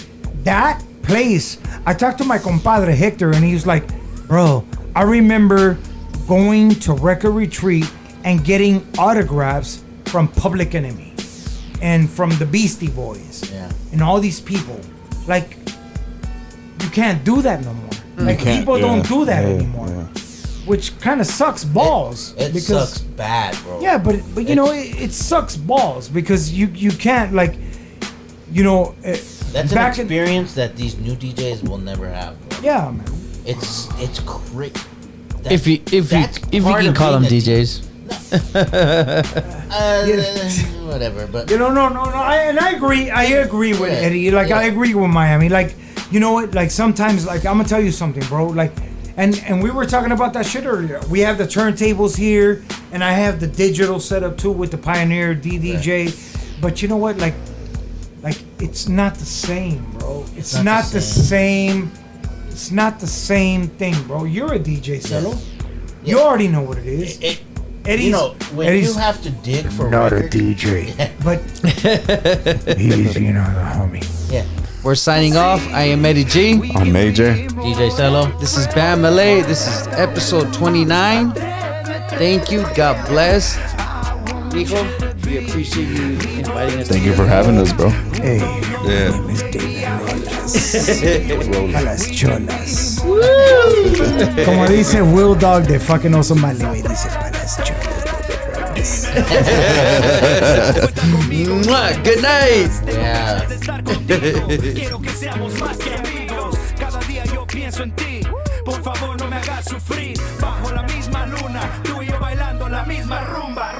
That place, I talked to my compadre Hector, and he was like, bro, I remember going to Record Retreat and getting autographs from Public Enemy and from the Beastie Boys and all these people. Like, you can't do that no more. Like, people don't do that anymore. Yeah. Which kind of sucks balls. It sucks bad, bro. Yeah, but it sucks balls because you can't, like, that's an experience that these new DJs will never have, bro. Yeah, man. It's great. If you can call them DJs. Whatever, but no. I agree with Eddie. Like, I agree with Miami. Like, you know what? Like, sometimes, like, I'm gonna tell you something, bro. Like, and we were talking about that shit earlier. We have the turntables here, and I have the digital setup too with the Pioneer DDJ. Right. But you know what? Like, it's not the same, bro. It's not the same. It's not the same thing, bro. You're a DJ, Seloe. Yeah. You already know what it is. Eddie's, when you have to dig for not record, a DJ, but he's the homie. Yeah. We're signing off. I am Eddie G. I'm Major. DJ Seloe. This is Bam Malay. This is episode 29. Thank you. God bless. Hijo. We appreciate you inviting us. Thank you for having us, bro. Hey, Yeah. it's David Rolas. A las cholas. Como dice Will Dog de fucking Awesome Valley, güey. Dice para las cholas. Mwah, good night. Yeah. Quiero que seamos más que amigos. Cada día yo pienso en ti. Por favor, no me hagas sufrir. Bajo la misma luna, tú y yo bailando la misma rumba.